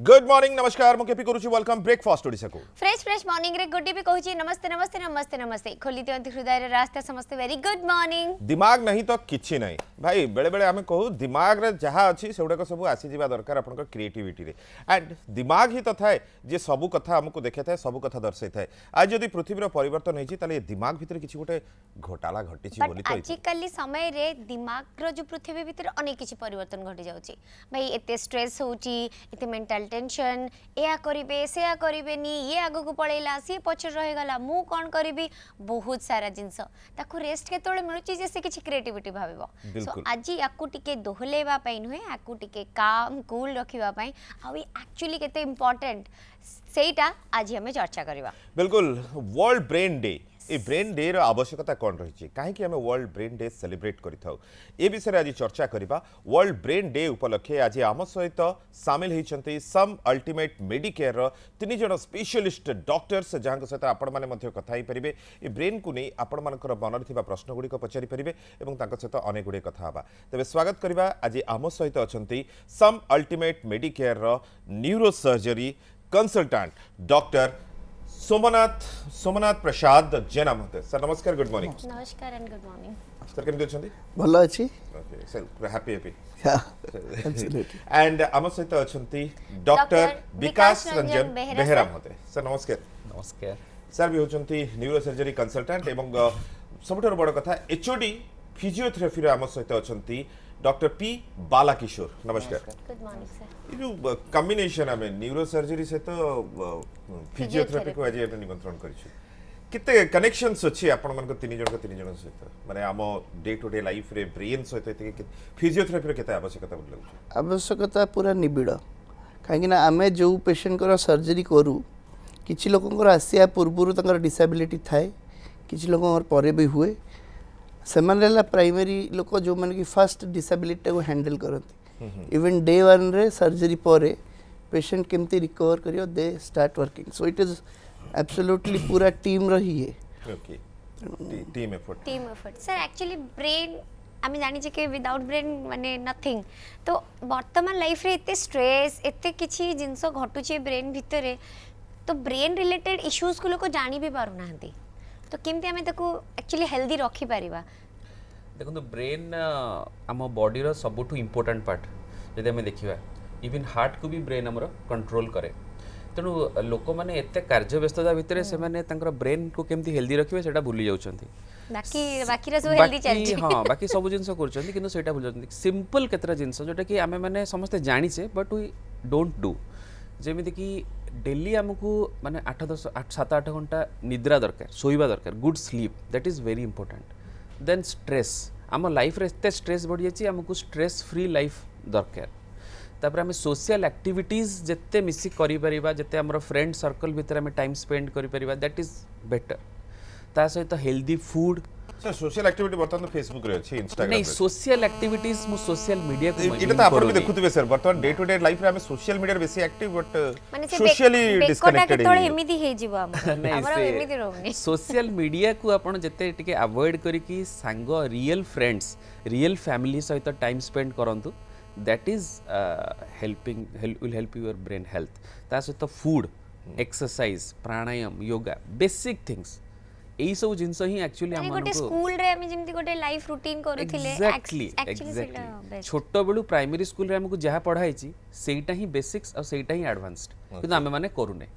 Good morning नमस्कार मु KP करूची वेलकम ब्रेकफास्ट ओडिसा को फ्रेश फ्रेश मॉर्निंग रे गुड भी कहूची नमस्ते नमस्ते नमस्ते नमस्ते खोली दियंती हृदय रे रास्ता समस्त वेरी गुड मॉर्निंग। दिमाग नहीं तो किछि नहीं भाई बेले बेले आमे कहू दिमाग रे जहा अछि सेउडा को सब आसी जीवा दरकार आपन क्रिएटिविटी रे एंड दिमाग ही तो थाए जे सब कथा हमको देखे थाए सब कथा दर्शाई थाए। आज यदि पृथ्वी रो परिवर्तन होई छि ताले दिमाग भितर किछि गोटे घोटाला घटी छि बोली तो आजिकल समय रे दिमाग रो जो पृथ्वी भितर अनेक किछि परिवर्तन घटी जाउची भाई एते स्ट्रेस होउची एते मेंटल टेंशन या करिवे से करिवेनी ये आगो को पळेला सी पछर रहे गला मु कोन करिवि बहुत सारा जिंस ताको रेस्ट के तोळे मिलुची जे से किछि क्रिएटिविटी भाबेबो। सो आज याकू टिके दोहलेबा पई नहे याकू टिके काम कूल रखिबा पई आ एक्चुअली केते इंपोर्टेंट सेटा आज हमें चर्चा करबा। बिल्कुल वर्ल्ड ब्रेन डे ए ब्रेन डे रो आवश्यकता कौन रही कहीं आम वर्ल्ड ब्रेन डे सेलिब्रेट करिथाउ ए विषय आज चर्चा करबा। वर्ल्ड ब्रेन डे उपलक्षे आज आम सहित सामिल होइछन्ती सम अल्टीमेट मेडिकेयर रो तीन जण स्पेशलिस्ट डॉक्टर्स जहां सहित आपण माने मध्य कथा ही परिबे ए ब्रेन को नहीं आपण मानकर मनर थिबा प्रश्न गुडी को पचारि परिबे एवं तांको सहित अनेक गुडी कथा हबा। तबे स्वागत करबा आज आम सहित अछन्ती सम अल्टीमेट मेडिकेयर रो neuro surgery consultant doctor Somnath Prasad Jena महोदय। सर नमस्कार गुड मॉर्निंग। नमस्कार एंड गुड मॉर्निंग सर केमति अछन्ती? भलो अछि ओके सर पूरा हैप्पी एब्सोल्युटली एंड आम सहित अछन्ती डॉक्टर विकास रंजन बेहरा महोदय। सर नमस्कार। नमस्कार सर भी होचन्ती न्यूरो सर्जरी कंसल्टेंट एवं सबठर बड़ कथा एचओडी फिजियोथेरेपी रे आम सहित अछन्ती डॉक्टर पी बालाकिशोर। नमस्कार गुड मॉर्निंग सर। ये जो कॉम्बिनेशन हमें न्यूरो सर्जरी से तो फिजियोथेरेपी को आज निमंत्रण करिछु किते कनेक्शंस अछि आपण मन को तीन जण सहित माने आम डे टू डे लाइफ रे ब्रेन सहित फिजियोथेरेपी रे केते आवश्यकता लागु? आवश्यकता पूरा निबिड़ कहीं आमे जो पेशेंट को सर्जरी करू किछि लोकंकर आसिया पूर्व तंकर डिसेबिलिटी थाए किछि लोकंकर परे भी हुए से प्राइमरी लोक जो माने कि फर्स्ट डिसेबिलिटी को हैंडल करती इवन डे वन रे सर्जरी परे पेशेंट केमती रिकवर करियो they start working. So it is absolutely पूरा टीम रही है। Okay team effort sir actually brain आमी जानि जे के विदाउट ब्रेन माने नथिंग तो वर्तमान लाइफ रे एते स्ट्रेस एते किछि जिंस घटुची ब्रेन भितरे तो ब्रेन रिलेटेड इश्यूज को लोक जानि भी पारु नाहंती तो केमती आमे ताको एक्चुअली हेल्दी रखि परिबा? देखो ब्रेन आम बॉडी रो सबुठु इम्पोर्टेंट पार्ट जदि आम देखा इवन हार्ट को भी ब्रेन आमर कंट्रोल करे तेणु लोक मैंने एत कार्य व्यस्तता भितर से ब्रेन को केमती हेल्दी रखिए सेटा भूली जाउछंती बाकी सब जिनस करछंती किंतु सेटा भूली जाउछंती। सिंपल केतरा जिनस जोटा कि आमे माने समस्ते जानिछे बट वी डोंट डू जेमिति कि डेली आमको माने 7-8 घंटा निद्रा दरकार सोइबा दरकार good sleep that is very important. Then stress आम लाइफ रे एते स्ट्रेस बढ़ी जाछि आमको स्ट्रेस फ्री लाइफ दरकार। तापर आम सोशल एक्टिविटीज जिते मिसी करि परिबा जिते हमर फ्रेंड सर्कल भितर आम टाइम स्पेंड करि परिबा दैट इज बेटर। ता सहित healthy food sir social activity बर्तमान फेसबुक रे अछि इंस्टाग्राम नहीं सोशल एक्टिविटीज मु सोशल मीडिया को इटा त आपण भी देखुतबे सर बर्तमान डे टू डे लाइफ रे हम सोशल मीडिया बेसी एक्टिव बट सोशली डिस्कनेक्टेड तळे एमिति हे जीव हमर एमिति रहउनी। सोशल मीडिया को आपण जते टिके अवॉइड करी कि संग रियल फ्रेंड्स रियल फैमिली सहित टाइम स्पेंड करंतु that is helping will help your brain health. ता सहित फूड एक्सरसाइज प्राणायाम योगा बेसिक थिंग्स एई सब जिंस ही एक्चुअली हम गोटे स्कूल रे हम जेमति गोटे लाइफ रूटीन करूथिले एक्चुअली छोटो बेलू प्राइमरी स्कूल रे हमको जहा पढ़ाई छि सेटा ही बेसिक्स और सेटा ही एडवांस्ड किंतु आमे माने करूने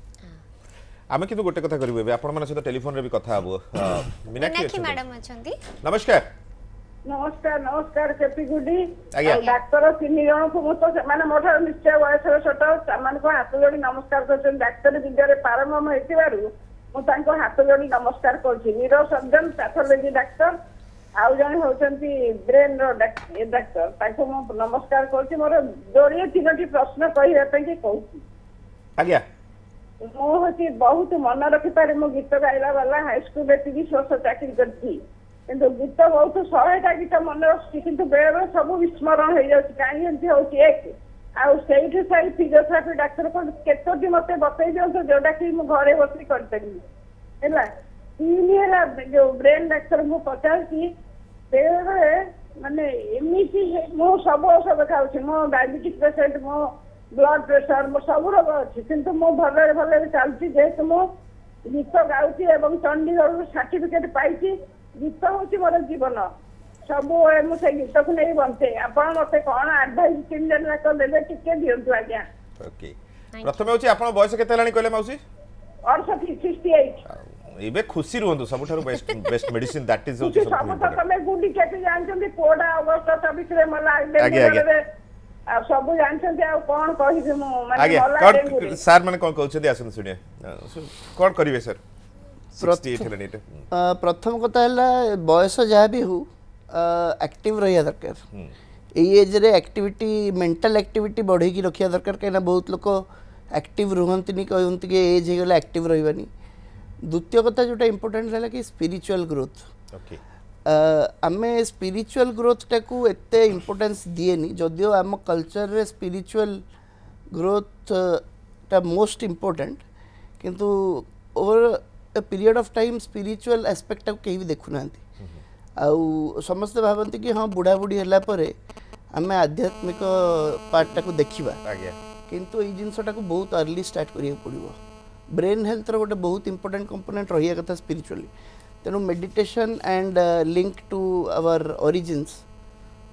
आमे किंतु गोटे कथा करिवे आपण माने सहित टेलीफोन रे भी कथा हबो। मीनाक्षी मैडम अछंती नमस्कार। नमस्कार केपी गुडी डाक्टर तीन जन को मु तो माने मोठा निश्चय वयस छोट मान को हाथ जोड़ी नमस्कार करछन डाक्टर विद्या रे पारंगम हेतिबारु मु तांको हाथ जोड़ी नमस्कार करछि। न्यूरो सर्जन पैथोलॉजी डाक्टर आउ जने होचंती ब्रेन रो डाक्टर ताको मु नमस्कार करछि। मोर जोड़िए तीनोटी प्रश्न कहिया पे कि कहछि आज्ञा मु होछि बहुत मन रखि पारे मु गीत गाइला वाला हाई स्कूल रे 30 वर्ष चाकरी करछि किंतु गीत बहुत 100टा गीत मन रखछि किंतु बेले बेले सब विस्मरण हो जाछि काहे एंती होछि एक आउ सेठी साई फिजियोथेरेपी डाक्टर को केतोटी मते बतै दियौ जोटा कि मु घरे बसी कर परिबी हैला तीन हैला जो ब्रेन डाक्टर को पचार की बेले माने एमिति मो सब औषध खाउछि मो डायबिटिक पेशेंट मो ବ୍ଲଡ ପ୍ରେସର ମୋର ସବୁ ରୋଗ ଅଛି, କିନ୍ତୁ ମୁଁ ଭଲରେ ଭଲରେ ଚାଲୁଛି ଯେହେତୁ ମୁଁ ଗୀତ ଗାଉଛି ଏବଂ ଚଣ୍ଡିଗଡ଼ରୁ ସାର୍ଟିଫିକେଟ ପାଇଛି। ଗୀତ ହଉଛି ମୋର ଜୀବନ, ସବୁବେଳେ ମୁଁ ସେଇ ଗୀତକୁ ନେଇ ବଞ୍ଚେ। ଆପଣ ମତେ କଣ ଆଡଭାଇସ 3 ଜଣ ଯାକ ଦେବେ ଟିକେ ଦିଅନ୍ତୁ ଆଜ୍ଞା। ଓକେ, ପ୍ରଥମେ ହଉଛି ଆପଣ ବୟସ କେତେ ହେଲାଣି କହିଲେ ମାଉସୀ? 68। ଏବେ ଖୁସି ରୁହନ୍ତୁ, ସବୁଠାରୁ ବେଷ୍ଟ ମେଡିସିନ ଦ୍ୟାଟ୍ ଇଜ ହଉଛି ସବୁ ତ ତମେ ଗୁଣ୍ଡି କେତେ ଜାଣିଛନ୍ତି, ପୁଅଟା ଅଗଷ୍ଟ 24ରେ ମଲା ଡେଙ୍ଗୁ। ଆଉ ସବୁ ଜାଣିଛନ୍ତି, ଆଉ କଣ କହିବି ମୁଁ, ମାନେ ଆଜ୍ଞା ମଲା କଣ ଡେଙ୍ଗୁରେ। ସାର୍ ମାନେ କଣ କହୁଛନ୍ତି ଆସନ୍ତୁ ଶୁଣିବା, କଣ କରିବେ ସାର୍? 68 ହେଲାଣି ଏଇଟା। ପ୍ରଥମ କଥା ହେଲା ବୟସ ଯାହା ବି ହଉ ଆକ୍ଟିଭ ରହିବା ଦରକାର। ଏଇ ଏଜ୍ରେ ଆକ୍ଟିଭିଟି ମେଣ୍ଟାଲ ଆକ୍ଟିଭିଟି ବଢ଼େଇକି ରଖିବା ଦରକାର, କାହିଁକିନା ବହୁତ ଲୋକ ଆକ୍ଟିଭ ରୁହନ୍ତିନି, କହନ୍ତି କି ଏଜ୍ ହେଇଗଲେ ଆକ୍ଟିଭ ରହିବାନି। ଦ୍ୱିତୀୟ କଥା ଯେଉଁଟା ଇମ୍ପୋର୍ଟାଣ୍ଟ ହେଲା କି ସ୍ପିରିଚୁଆଲ ଗ୍ରୋଥ୍। ଓକେ, ଆମେ ସ୍ପିରିଚୁଆଲ ଗ୍ରୋଥଟାକୁ ଏତେ ଇମ୍ପୋର୍ଟାନ୍ସ ଦିଏନି, ଯଦିଓ ଆମ କଲଚରରେ ସ୍ପିରିଚୁଆଲ ଗ୍ରୋଥଟା ମୋଷ୍ଟ ଇମ୍ପୋର୍ଟାଣ୍ଟ, କିନ୍ତୁ over a period of time spiritual ଆସ୍ପେକ୍ଟଟାକୁ କେହି ବି ଦେଖୁନାହାନ୍ତି। ଆଉ ସମସ୍ତେ ଭାବନ୍ତି କି ହଁ ବୁଢ଼ାବୁଢ଼ୀ ହେଲା ପରେ ଆମେ ଆଧ୍ୟାତ୍ମିକ ପାର୍ଟଟାକୁ ଦେଖିବା, ଆଜ୍ଞା କିନ୍ତୁ ଏଇ ଜିନିଷଟାକୁ ବହୁତ अर्ली ଷ୍ଟାର୍ଟ କରିବାକୁ ପଡ଼ିବ। ବ୍ରେନ୍ ହେଲ୍ଥର ଗୋଟେ ବହୁତ ଇମ୍ପୋର୍ଟାଣ୍ଟ କମ୍ପୋନେଣ୍ଟ ରହିବା କଥା ସ୍ପିରିଚୁଆଲି। ତେଣୁ meditation and link to our origins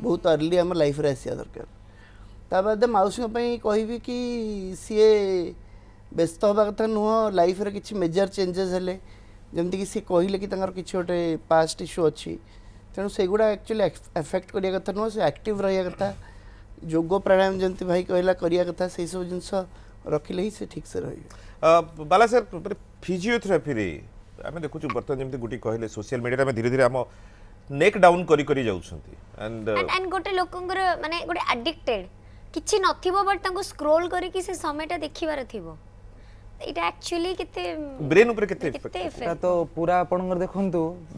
ବହୁତ अर्ली ଆମ ଲାଇଫ୍ରେ ଆସିବା ଦରକାର। ତା ବାଦେ ମାଉସୀଙ୍କ ପାଇଁ କହିବି କି ସିଏ ବ୍ୟସ୍ତ ହେବା କଥା ନୁହଁ। ଲାଇଫ୍ରେ କିଛି ମେଜର ଚେଞ୍ଜେସ୍ ହେଲେ, ଯେମିତିକି ସିଏ କହିଲେ କି ତାଙ୍କର କିଛି ଗୋଟେ ପାଷ୍ଟ ଇସ୍ୟୁ ଅଛି, ତେଣୁ ସେଗୁଡ଼ା ଆକ୍ଚୁଆଲି ଆଫେକ୍ଟ କରିବା କଥା ନୁହଁ। ସେ ଆକ୍ଟିଭ୍ ରହିବା କଥା, ଯୋଗ ପ୍ରାଣାୟାମ ଯେମିତି ଭାଇ କହିଲା କରିବା କଥା, ସେଇସବୁ ଜିନିଷ ରଖିଲେ ହିଁ ସେ ଠିକ୍ସେ ରହିବେ। ବାଲା ସାର୍ ଫିଜିଓଥେରାପିରେ ଆମେ ଦେଖୁଛୁ ବର୍ତ୍ତମାନ ଯେମିତି ଗୁଟି କହିଲେ, সোশিয়াল মিডিয়াରେ ଆମେ ଧୀରେ ଧୀରେ ଆମ ନେକ୍ ଡାଉନ୍ କରି କରି ଯାଉଛନ୍ତି। एंड गोटे लोकंकर माने गोटे एडिक्टेड किछि नथिबो, बट तांको स्क्रोल करिकि से समयटा देखिबार थिबो। इटा एक्चुअली केते ब्रेन ऊपर केते केते এটা इफेक्ट তো পুরা আপনার দেখুন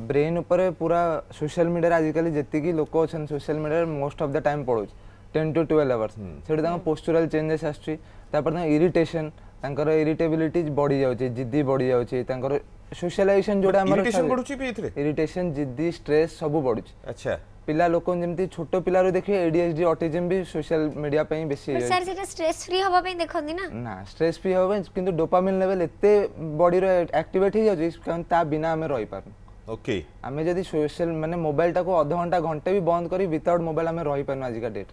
ব্রেন উপরে পুরা সোশ্যাল মিডিয়ার আজকালি যেতিকি লোক অছেন সোশ্যাল মিডিয়ার মোস্ট অফ দ্য টাইম পড়ুଛି 10 to 12 আওয়ার্স। সেটা তাঙ্ক পোস্চুরাল চেঞ্জেস আসছে, তারপর তাঙ্ক ইরিটেশন, তাঙ্কর ইরিটেবিলিটি বড়ি যাচ্ছে, জিদ্দি বড়ি যাচ্ছে, তাঙ্কর সোশ্যালাইজেশন যেটা আমার ইরিটেশন বড়ুଛି ବି ଏଥିରେ? ইরিটেশন জিদ্দি স্ট্রেস সবু বড়ুଛି। আচ্ছা, ପିଲା ଲୋକ ଯେମିତି ଛୋଟ ପିଲାରୁ ଦେଖିବେ ADHD ଅଟିଜମ୍ ବି ସୋସିଆଲ ମିଡ଼ିଆ ପାଇଁ ବେଶୀ ହେଇଯାଉଛି। सर सेटा स्ट्रेस फ्री हवा पे देखंदी ना। ନା ଷ୍ଟ୍ରେସ୍ ଫ୍ରି ହେବ କିନ୍ତୁ ଡୋପାମିନ୍ ଲେଭେଲ ଏତେ ବଡିର ଆକ୍ଟିଭେଟ୍ ହେଇଯାଉଛି କାରଣ ତା ବିନା ଆମେ ରହିପାରୁନୁ। ଓକେ, ଆମେ ଯଦି ସୋସିଆଲ ମାନେ ମୋବାଇଲଟାକୁ ଅଧଘଣ୍ଟା ଘଣ୍ଟେ ବି ବନ୍ଦ କରି ୱିଥାଉଟ୍ ମୋବାଇଲ ଆମେ ରହିପାରୁନୁ ଆଜିକା ଡେଟ୍।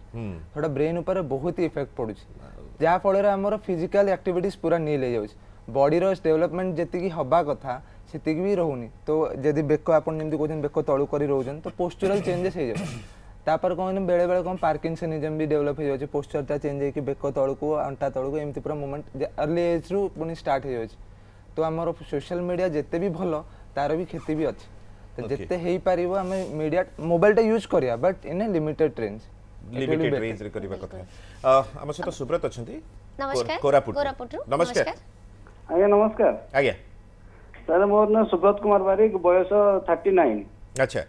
ସେଟା ବ୍ରେନ୍ ଉପରେ ବହୁତ ଇଫେକ୍ଟ ପଡୁଛି, ଯାହାଫଳରେ ଆମର ଫିଜିକାଲ ଆକ୍ଟିଭିଟିସ୍ ପୁରା ନିଲ୍ ହେଇଯାଉଛି। ବଡିର ଡେଭଲପମେଣ୍ଟ ଯେତିକି ହବା କଥା ସେତିକି ବି ରହୁନି। ତ ଯଦି ବେକ ଆପଣ ଯେମିତି କହୁଛନ୍ତି ବେକ ତଳୁ କରି ରହୁଛନ୍ତି, ତ ପୋସ୍ଚୁରାଲ ଚେଞ୍ଜେସ୍ ହେଇଯାଉଛି। ତାପରେ କ'ଣ ବେଳେବେଳେ କ'ଣ ପାର୍କିନସନିଜମ୍ ବି ଡେଭଲପ୍ ହେଇଯାଉଛି, ପୋସ୍ଚରଟା ଚେଞ୍ଜ ହେଇକି ବେକ ତଳକୁ ଅଣ୍ଟା ତଳକୁ ଏମିତି ପୁରା ମୁଭମେଣ୍ଟ अर्ली ଏଜ୍ରୁ ପୁଣି ଷ୍ଟାର୍ଟ ହେଇଯାଉଛି। ତ ଆମର ସୋସିଆଲ ମିଡ଼ିଆ ଯେତେ ବି ଭଲ ତାର ବି କ୍ଷତି ବି ଅଛି। ତ ଯେତେ ହେଇପାରିବ ଆମେ ମିଡ଼ିଆ ମୋବାଇଲଟା ୟୁଜ୍ କରିବା, but in a limited range. Limited রেঞ্জରେ କରିବା କଥା। ଆମ ସହିତ ସୁବ୍ରତ ଅଛନ୍ତି नमस्कार କୋରାପୁଟ। कोरापुटରୁ ନମସ୍କାର। ଆଜ୍ଞା ନମସ୍କାର ଆଜ୍ଞା, ସାର୍, ମୋର ନାଁ ସୁବ୍ରତ କୁମାର ବାରିକ, ବୟସ 39। ଆଚ୍ଛା,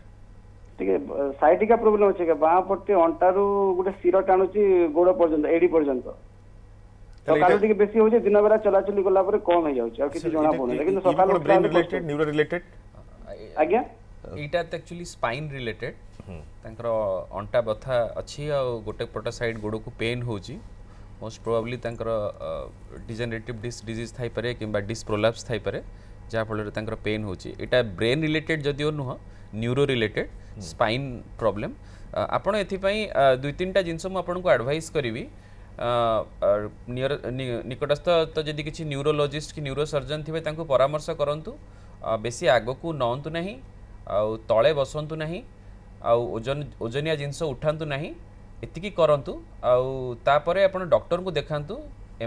ଟିକେ ସାଇଟିକା ପ୍ରୋବ୍ଲେମ ଅଛି, ବାଁ ପଟେ ଅଣ୍ଟାରୁ ଗୋଟେ ଶିର ଟାଣୁଛି ଗୋଡ଼ ପର୍ଯ୍ୟନ୍ତ, ଏଡି ପର୍ଯ୍ୟନ୍ତ। ସକାଳୁ ଟିକେ ବେଶୀ ହଉଛି, ଦିନ ବେଲା ଚଲାଚଲି କଲା ପରେ କମ ହେଇଯାଉଛି, ଆଉ କିଛି ଜଣା ପଡୁନି, କିନ୍ତୁ ସକାଳୁ ବ୍ରେନ୍ ରିଲେଟେଡ୍ ନ୍ୟୁରୋ ରିଲେଟେଡ୍? ଆଜ୍ଞା ଏଇଟା ତ ଆକ୍ଚୁଆଲି ସ୍ପାଇନ୍ ରିଲେଟେଡ୍। ତାଙ୍କର ଅଣ୍ଟା ବଥା ଅଛି ଆଉ ଗୋଟେ ପଟ ସାଇଡ୍ ଗୋଡ଼କୁ ପେନ୍ ହେଉଛି। ମୋଷ୍ଟ ପ୍ରୋବାବଲି ତାଙ୍କର ଡିଜେନେରେଟିଭ୍ ଡିସ୍କ ଡିଜିଜ୍ ଥାଇପାରେ କିମ୍ବା ଡିସ୍କ ପ୍ରୋଲାପ୍ସ ଥାଇପାରେ, ଯାହାଫଳରେ ତାଙ୍କର ପେନ୍ ହେଉଛି। ଏଇଟା ବ୍ରେନ୍ ରିଲେଟେଡ୍ ଯଦିଓ ନୁହଁ, ନ୍ୟୁରୋ ରିଲେଟେଡ୍ ସ୍ପାଇନ୍ ପ୍ରୋବ୍ଲେମ୍। ଆପଣ ଏଥିପାଇଁ 2-3ଟା ଜିନିଷ ମୁଁ ଆପଣଙ୍କୁ ଆଡ଼ଭାଇସ୍ କରିବି। ନିକଟସ୍ଥ ତ ଯଦି କିଛି ନ୍ୟୁରୋଲୋଜିଷ୍ଟ କି ନ୍ୟୁରୋ ସର୍ଜନ ଥିବେ ତାଙ୍କୁ ପରାମର୍ଶ କରନ୍ତୁ। ବେଶୀ ଆଗକୁ ନଅନ୍ତୁ ନାହିଁ, ଆଉ ତଳେ ବସନ୍ତୁ ନାହିଁ, ଆଉ ଓଜନିଆ ଜିନିଷ ଉଠାନ୍ତୁ ନାହିଁ, ଏତିକି କରନ୍ତୁ। ଆଉ ତାପରେ ଆପଣ ଡକ୍ଟରଙ୍କୁ ଦେଖାନ୍ତୁ।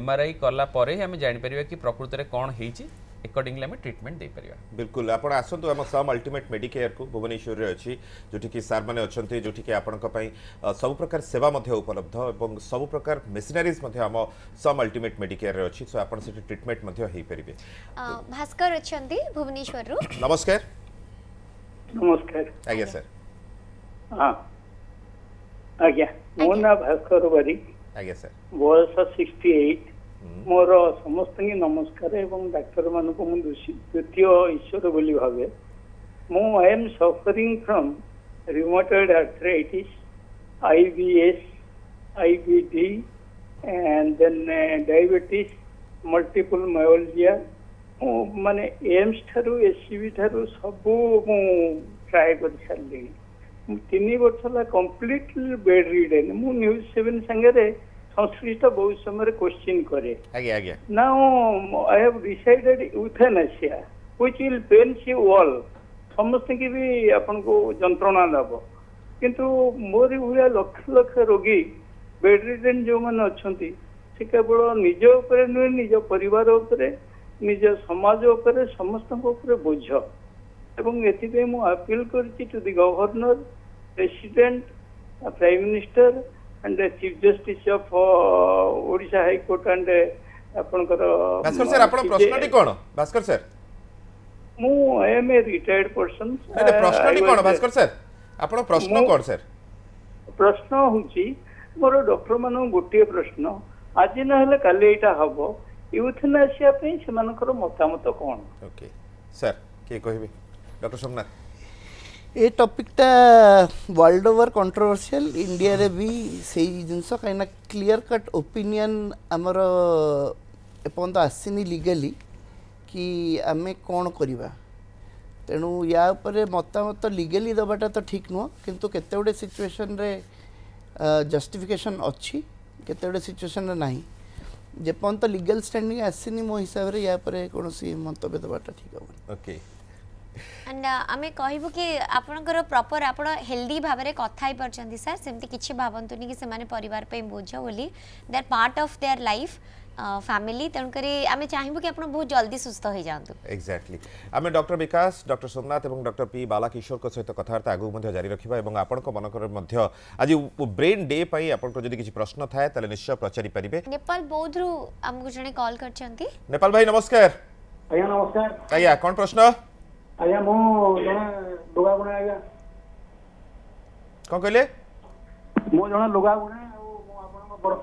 MRI କଲା ପରେ ଆମେ ଜାଣିପାରିବା କି ପ୍ରକୃତରେ କ'ଣ ହେଇଛି, एकॉर्डिंगली आम ट्रिटमेंट दे परिया। बिल्कुल आपण आसतु आम सम अल्टीमेट मेडिकेयर को भुवनेश्वर रे अछि, जोठी कि सार माने अछंती, जोठी कि आपनका पई सब प्रकार सेवा मध्ये उपलब्ध एवं सब प्रकार मेसिनरीज मध्ये आम सम अल्टीमेट मेडिकेयर रे अछि, सो आपण से ट्रीटमेंट मध्ये हेई परिबे। भास्कर अछंती भुवनेश्वर रु। नमस्कार। नमस्कार आज्ञा सर। हाँ आज्ञा, मो ना भास्कर बारी, आज्ञा सर। बयस 68। मोर समस्त नमस्कार एवं डाक्टर मान को द्वितीय ईश्वर बोली भावे। मु I am suffering from rheumatoid arthritis, IBS, IBD and then diabetes, multiple myalgia. माने एम्स ठारू एससीबी ठारू सबू मु ट्राई कर सारली 3 वर्ष ला कंप्लीटली बेड रिडन मु न्यूज 7 संगे रे संश्लिष्ट बहुत समय क्वेश्चन करे आगे आगे now I have decided euthanasia which will pains you all समस्त की भी अपन को जंत्रणा दब किंतु मोरी भलिया लक्ष लक्ष रोगी बेड रिडन जो माने अछंती से केवल निज ऊपर नुहे निज परिवार ऊपर निज समाज ऊपर समस्त ऊपर बोझ एवं एथि मु अपील करछि to the governor president prime minister and the chief justice of Odisha high court and आपनकर भास्कर सर आपण प्रश्नटी कोन भास्कर सर मु I am a retired person अरे प्रश्नटी कोन भास्कर सर आपण प्रश्न कोन सर प्रश्न होची मोर डॉक्टर मानो गोटे प्रश्न आज न हेले काले एटा हबो यूथेनेसिया पे सेमानकर मतामत कोन ओके सर के कहबे डॉक्टर सोमनाथ ए टॉपिकटा वर्ल्ड ओवर कंट्रोवर्शियल इंडिया रे भी सही जिनस कहीं क्लियर कट ओपिनियन आमर एपर्यंत आसीनी लीगली कि आमे कौन करवा तेणु या उपरे मतामत लीगली दबाटा तो ठीक नुह किंतु केते गुडे सिचुएशन रे जस्टिफिकेशन अच्छी केते गुडे सिचुएशन रे नाही जेपर्यंत लीगल स्टैंडिंग आसीनी मो हिसाब रे या परे कोनोसी मंतव्य दबाटा ठीक हो ओके एंड आमे कहबो कि आपनकर प्रॉपर आपण हेल्दी भाबरे कथा ही परचंदी सर सेमति किछि भाबंतुनी कि सेमाने परिवार पे बोझ बोली they are part of their life family तेणुकरी आमे चाहिबो कि आपण बहुत जल्दी सुस्थ हो जांतु एक्जाक्टली आमे डॉक्टर विकास डॉक्टर सोमनाथ एवं डॉक्टर पी बालाकिशोर को सहित कथावार्ता आगु मध्ये जारी रखिबा एवं आपनक मनकर मध्ये आज ब्रेन डे पई आपनक जदि किछि प्रश्न थाए तले निश्चय प्रचारी परिबे नेपाल बौद्धरु हमकु जने कॉल करचंती नेपाल भाई नमस्कार आज्ञा नमस्कार आज्ञा कोन प्रश्न आज्ञा मो जने लुगा बुणे आज्ञा कोन कहले मो जने लुगा बुणे मो आपन बड़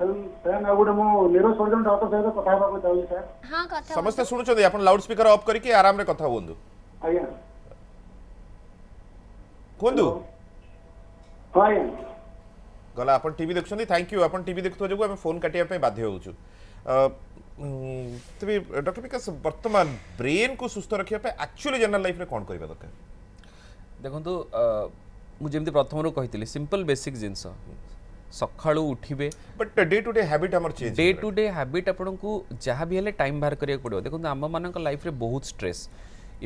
फैन आ गुडे मो न्यूरो सर्जन डॉक्टर साहेब कथा हेबा को चाहू सर हां कथा समस्त सुनुचोदी आपण लाउड स्पीकर ऑफ करके आराम रे कथा होंदु आज्ञा कोंदु हां आज्ञा गला आपण टीवी देखछंदी थैंक यू आपण टीवी देखतो जगु हम फोन काटिया पे बाध्य होउछु तबे डॉक्टर विकास वर्तमान ब्रेन को सुस्थ रखिया पे एक्चुअली जनरल लाइफ रे कोन करबा दरकार देखंतु मु जेमति प्रथम रो कहितली सिंपल बेसिक जिंस सखाळू उठिबे but day to day habit हमर change day to day habit आपन को जहाँ भी हेले टाइम बाहर करिया पड़ो देखो आम मान लाइफ रे बहुत stress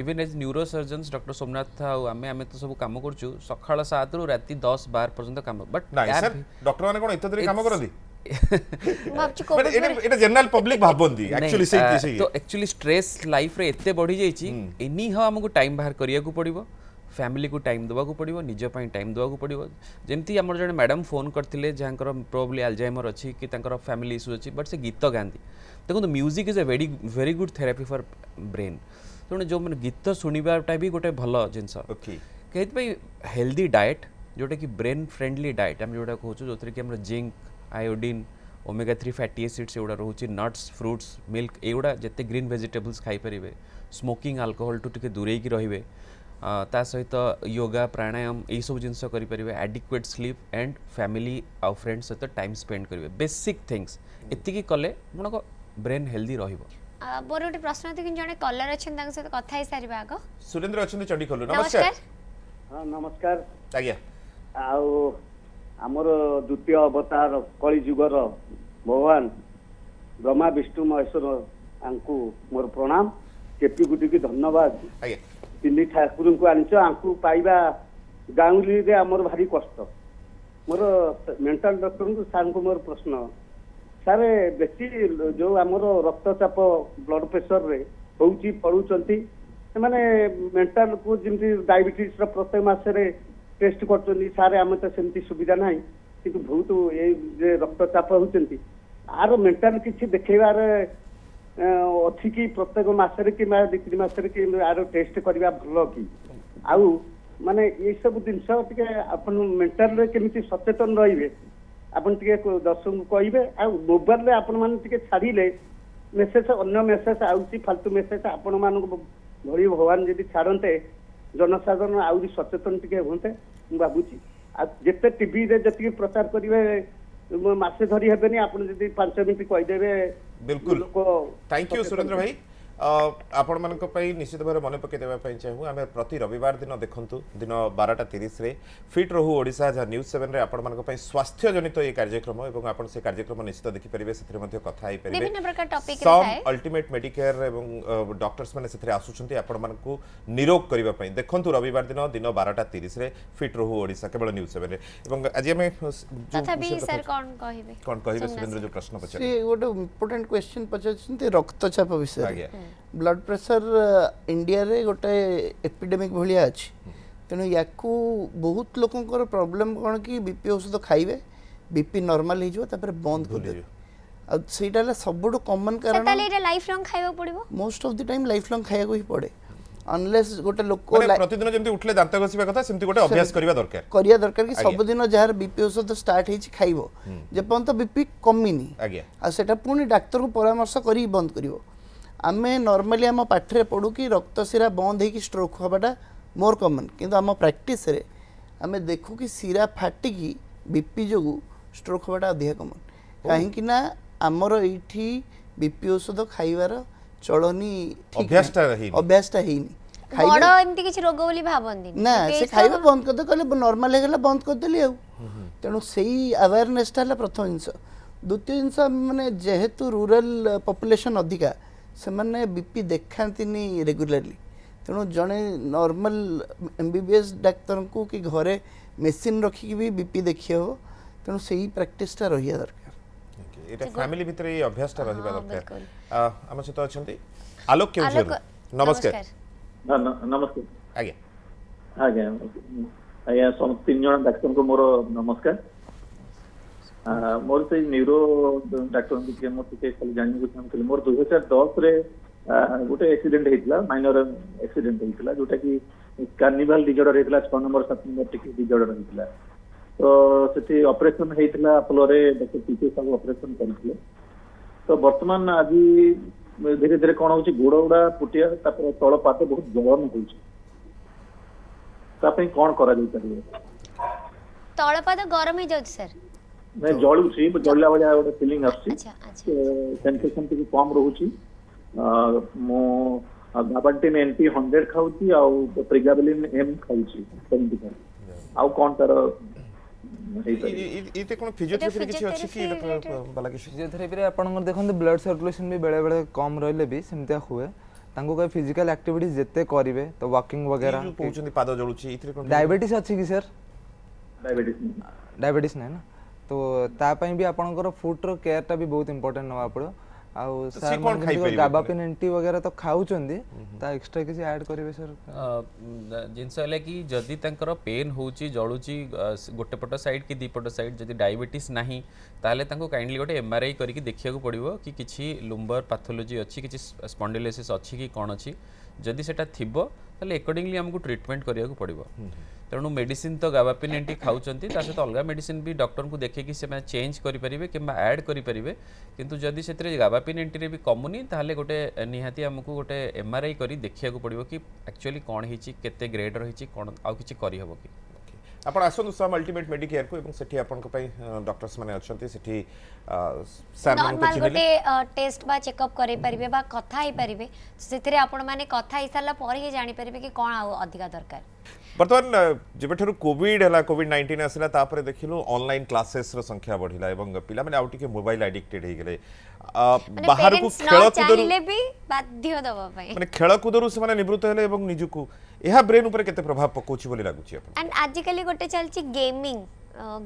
even as neuro surgeons doctor Somnath था आमे तो सब काम करछु सखाळ 7 रु राती 10 12 पर्यंत काम बट नाही सर डॉक्टर माने कोन इतो देरी काम करंदी भाबची को but Etah general public भाबंदी actually सही तो एक्चुअली स्ट्रेस लाइफ रे एते बढ़ी जाईची एनी ह हमको टाइम बाहर करिया को पड़िबो फैमिली को टाइम देवा को पड़िबो निज पई टाइम देवा को पड़िबो जेमती हमर जने मैडम फोन करथिले जहाँकर प्रोबब्ली अल्जाइमर अछि कि तांकर फैमिली इशू अछि बट से गीत गांधी देखो music is a very good therapy for brain तेणु जो मैंने गीत शुणवाटा भी गोटे भल जिनस कहीं हेल्दी डाएट जोटा कि ब्रेन फ्रेंडली डाएट आम जोटा कहूँ जो कि zinc iodine omega 3 fatty acids एगुड़ा रोचे नट्स फ्रुट्स मिल्क एगुड़ा जिते ग्रीन वेजिटेबल्स खाईपर स्मोकिंग अल्कोहल टू टे दूरे रे ता सहित योगा प्राणायाम यही सब जिन करेंगे एडिक्वेट स्लीप एंड फैमिली आउ फ्रेंड्स सहित टाइम स्पेंड करेंगे बेसिक थिंग्स एतिकी कले मन ब्रेन हेल्दी रहिबो बोर गोटे प्रश्न थी कि जने कलर अछन तांग सहित कथा ही सारिबा आगो सुरेंद्र अछन चंडी खोलु नमस्कार हां नमस्कार आज्ञा आउ हमर द्वितीय अवतार कली जुगर भगवान ब्रह्मा विष्णु महेश्वर आंकु मोर प्रणाम केपी गुटी की धन्यवाद आज्ञा तिनी ठाकुर को आनिछ आंकु पाइबा गांगुली रे हमर भारी कष्ट मोर मेंटल डॉक्टर को सार को मोर प्रश्न सारे बेसी जो आमर रक्तचाप ब्लड प्रेशर रे होउची पड़ुचंती माने मेंटल को जिमती डायबिटीज रो प्रत्येक मास रे टेस्ट करचंती सारे आमे तो सेमती सुविधा नाही किंतु बहुत ए जे रक्तचाप होचंती आरो मेंटल किछि देखैबार अछि कि प्रत्येक मास रे कि मा 2-3 मास रे कि आरो टेस्ट करबा भलो कि आउ माने ए सब जिंस टिके अपन मेंटल रे केमिति सचेतन रहिबे आपन टिके दर्शक कहबे आ मोबाइल रे आपन मान टिके छाड़ीले मेसेज अन्य मेसेज आउची फालतू मेसेज आपन मान भरी भगवान यदि छाड़ते जनसाधारण आउरी सचेतन टिके होते भावुची आ जेते टीवी रे जति प्रचार करिवे ମାସେ ଧରି ହେବେନି ଆପଣ ଯଦି 5 ମିନିଟ୍ କହିଦେବେ बिल्कुल लोक थैंक यू सुरेंद्र भाई आपण मानक पई निश्चित भाव मन पकई देवा पई चाहू आमे प्रति रविवार दिन देखंतु दिन 12:30 रे फिट रहू ओडिशा जा न्यूज़ 7 रे आपण मानक पई स्वास्थ्य जनित ये कार्यक्रम एवं आपण से कार्यक्रम निश्चित देखि परिबे सेथरे मध्ये कथा आइ परिबे विभिन्न प्रकार टॉपिक रे सम थाए अल्टीमेट मेडिकेयर एवं डॉक्टर्स माने सेथरे आसुचंती आपण मानकू निरोग करिबा पई देखंतु रविवार दिन दिन 12:30 रे फिट रहू ओडिशा केवल न्यूज़ 7 रे एवं आज हमें तथापि सर कोन कहिबे सुरेंद्र जो प्रश्न पछे से गोटे इम्पोर्टेंट क्वेश्चन पचार रक्तचाप विषय आज्ञा ब्लड प्रेशर इंडिया रे गोटे एपिडेमिक भलिया अछि तेणु याकू बहुत लोकंकर प्रॉब्लम कौन कि बीपी औषध खाइबे बीपी नॉर्मल हो तापर बंद कर देबे आ सेटा सबुठ कॉमन कारण सेताले एटा लाइफ लॉन्ग खाइबा पड़िबो most of the time life long खाइबा को ही पड़े अनलेस गोटे लोक प्रतिदिन जेमति उठले दांत घसिबा कथा सेमति गोटे अभ्यास करिबा दरकार करिया दरकार कि सब दिन जार बीपी औषध स्टार्ट हेछि खाइबो जे पर्यंत बीपी कमिनी आज्ञा आ सेटा पुणी डाक्टर को परामर्श करी बंद करिवो आमे नॉर्मली आम पाठरे पढ़ू कि रक्तशिरा बंद होगी स्ट्रोक हवाटा मोर कॉमन किंतु आम प्रैक्टिस रे आमे देखू कि शिरा फाटिकी बीपी जोगु स्ट्रोक हवाटा अधिक कॉमन कहीं ना आमर एठी बीपी औषध खाइबार चलनी अभ्यासटा हेनी बड़ एमती किछि रोग बोली भाबंदी ना से खाइबा बंद कर दे कहले नॉर्मल हेगला बंद कर देली आ तेणु सेही अवेयरनेस टा प्रथम जिनस द्वितीय जिनस माने जेहेतु रूरल पॉपुलेशन अधिका से माने बीपी देखांतिनी रेगुलरली तेणु जड़े नॉर्मल एमबीबीएस डाक्तर को कि घरे मेसीन रखिकी भी बीपी देखी हो तेणु सही प्रैक्टिसटा रहिया दरकार एटा फैमिली भितर ये अभ्यासटा रहिबा दरकार हम सहित अछंती आलोक केउझर नमस्कार नमस्कार आज्ञा आज्ञा आज्ञा तीन जन डाक्तर को मोर नमस्कार मोर से न्यूरो डाक्टर के मोर खाली जानने को चाहूँ मोर 2010 रे गोटे एक्सीडेंट होता माइनर एक्सीडेंट होता जोटा कि कार्निवाल डिजर्डर होता 6 नंबर 7 नंबर टिकेट डिजर्डर होता तो से ऑपरेशन होता अपोलो रे डॉक्टर पीके साहब ऑपरेशन करते तो वर्तमान आज धीरे धीरे कौन हो गोड़ गुड़ा पुटिया तल पाद बहुत जलन हो कौन करा तल पाद गरम हो जाउछ सर मैं जलुची जलला भाया गोटे फिलिंग आछी सेंसेशन टिके कम रहउची मो गाबांटिन एनपी 100 खाउची आ प्रिगाबलिन एम खाउची 75 आ कोन तर इते कोन फिजियोथेरेपी किछि अछि कि बाला कि फिजियोथेरेपी रे आपन देखन ब्लड सर्कुलेशन भी बेले बेले कम रहले भी सेमते हुए तांको कोई फिजिकल एक्टिविटीज जत्ते करिवे तो वॉकिंग वगैरह कहउछन पाद जलुची इते कोन डायबिटीज अछि कि सर डायबिटीज नै ना तो तापाई भी आपनकर फूड रो केयर टा भी बहुत इंपोर्टेंट नवा पड़ो आउ सर मन गाबापिन एंटी वगैरह तो खाउचंदी ता एक्स्ट्रा किसी ऐड करिवे सर जिनस हले कि जदी तंकर पेन होची जळुची गोटे पट साइड की दी पट साइड जदी डायबिटीज नाही ताले तांको काइंडली गोटे एमआरआई करिकि देखिया को पड़िबो कि किछि लुम्बर पैथोलॉजी अछि किछि स्पॉन्डिलोसिस अछि कि कोन अछि जदी सेटा थिबो ताले अकॉर्डिंगली हमको ट्रीटमेंट करिया को पड़िबो तेणु मेडिसिन तो गाबापिन एंटी खाउचंती ता सहित अलग मेडिसिन भी डॉक्टर को देखे कि से चेंज करि परिबे किबा ऐड करि परिबे किंतु जदी सेतरे गाबापिन एंटी रे भी कमुनी ताले गोटे निहाती हमको गोटे एमआरआई करी देखिया को पड़िबो कि एक्चुअली कोन हिची केते ग्रेड रहिची कोन आउ किछि करि हबो कि आपण आसनु सम अल्टीमेट मेडिकेयर को एवं सेठी आपण को पई डॉक्टर्स माने अछंती सेठी सर मन को नॉर्मल गोटे टेस्ट बा चेकअप करै परिबे बा कथा ही परिबे सेतरे आपण माने कथा ही साला पर ही जानि परिबे कि कोन आउ अधिका दरकार बर्तमान जेबेठरु कोविड हला कोविड 19 आसला तापरे देखिलु ऑनलाइन क्लासेस रो संख्या बढ़िला एवं पिला माने आउटी के मोबाइल एडिक्टेड हे गेले बाहर को खेल कूदरु भी बाध्य दबा पई माने खेल कूदरु से माने निवृत्त हेले एवं निजुकु एहा ब्रेन ऊपर केते प्रभाव पकोछि बोली लागुछि अपन एंड आजिकली गोटे चलची गेमिंग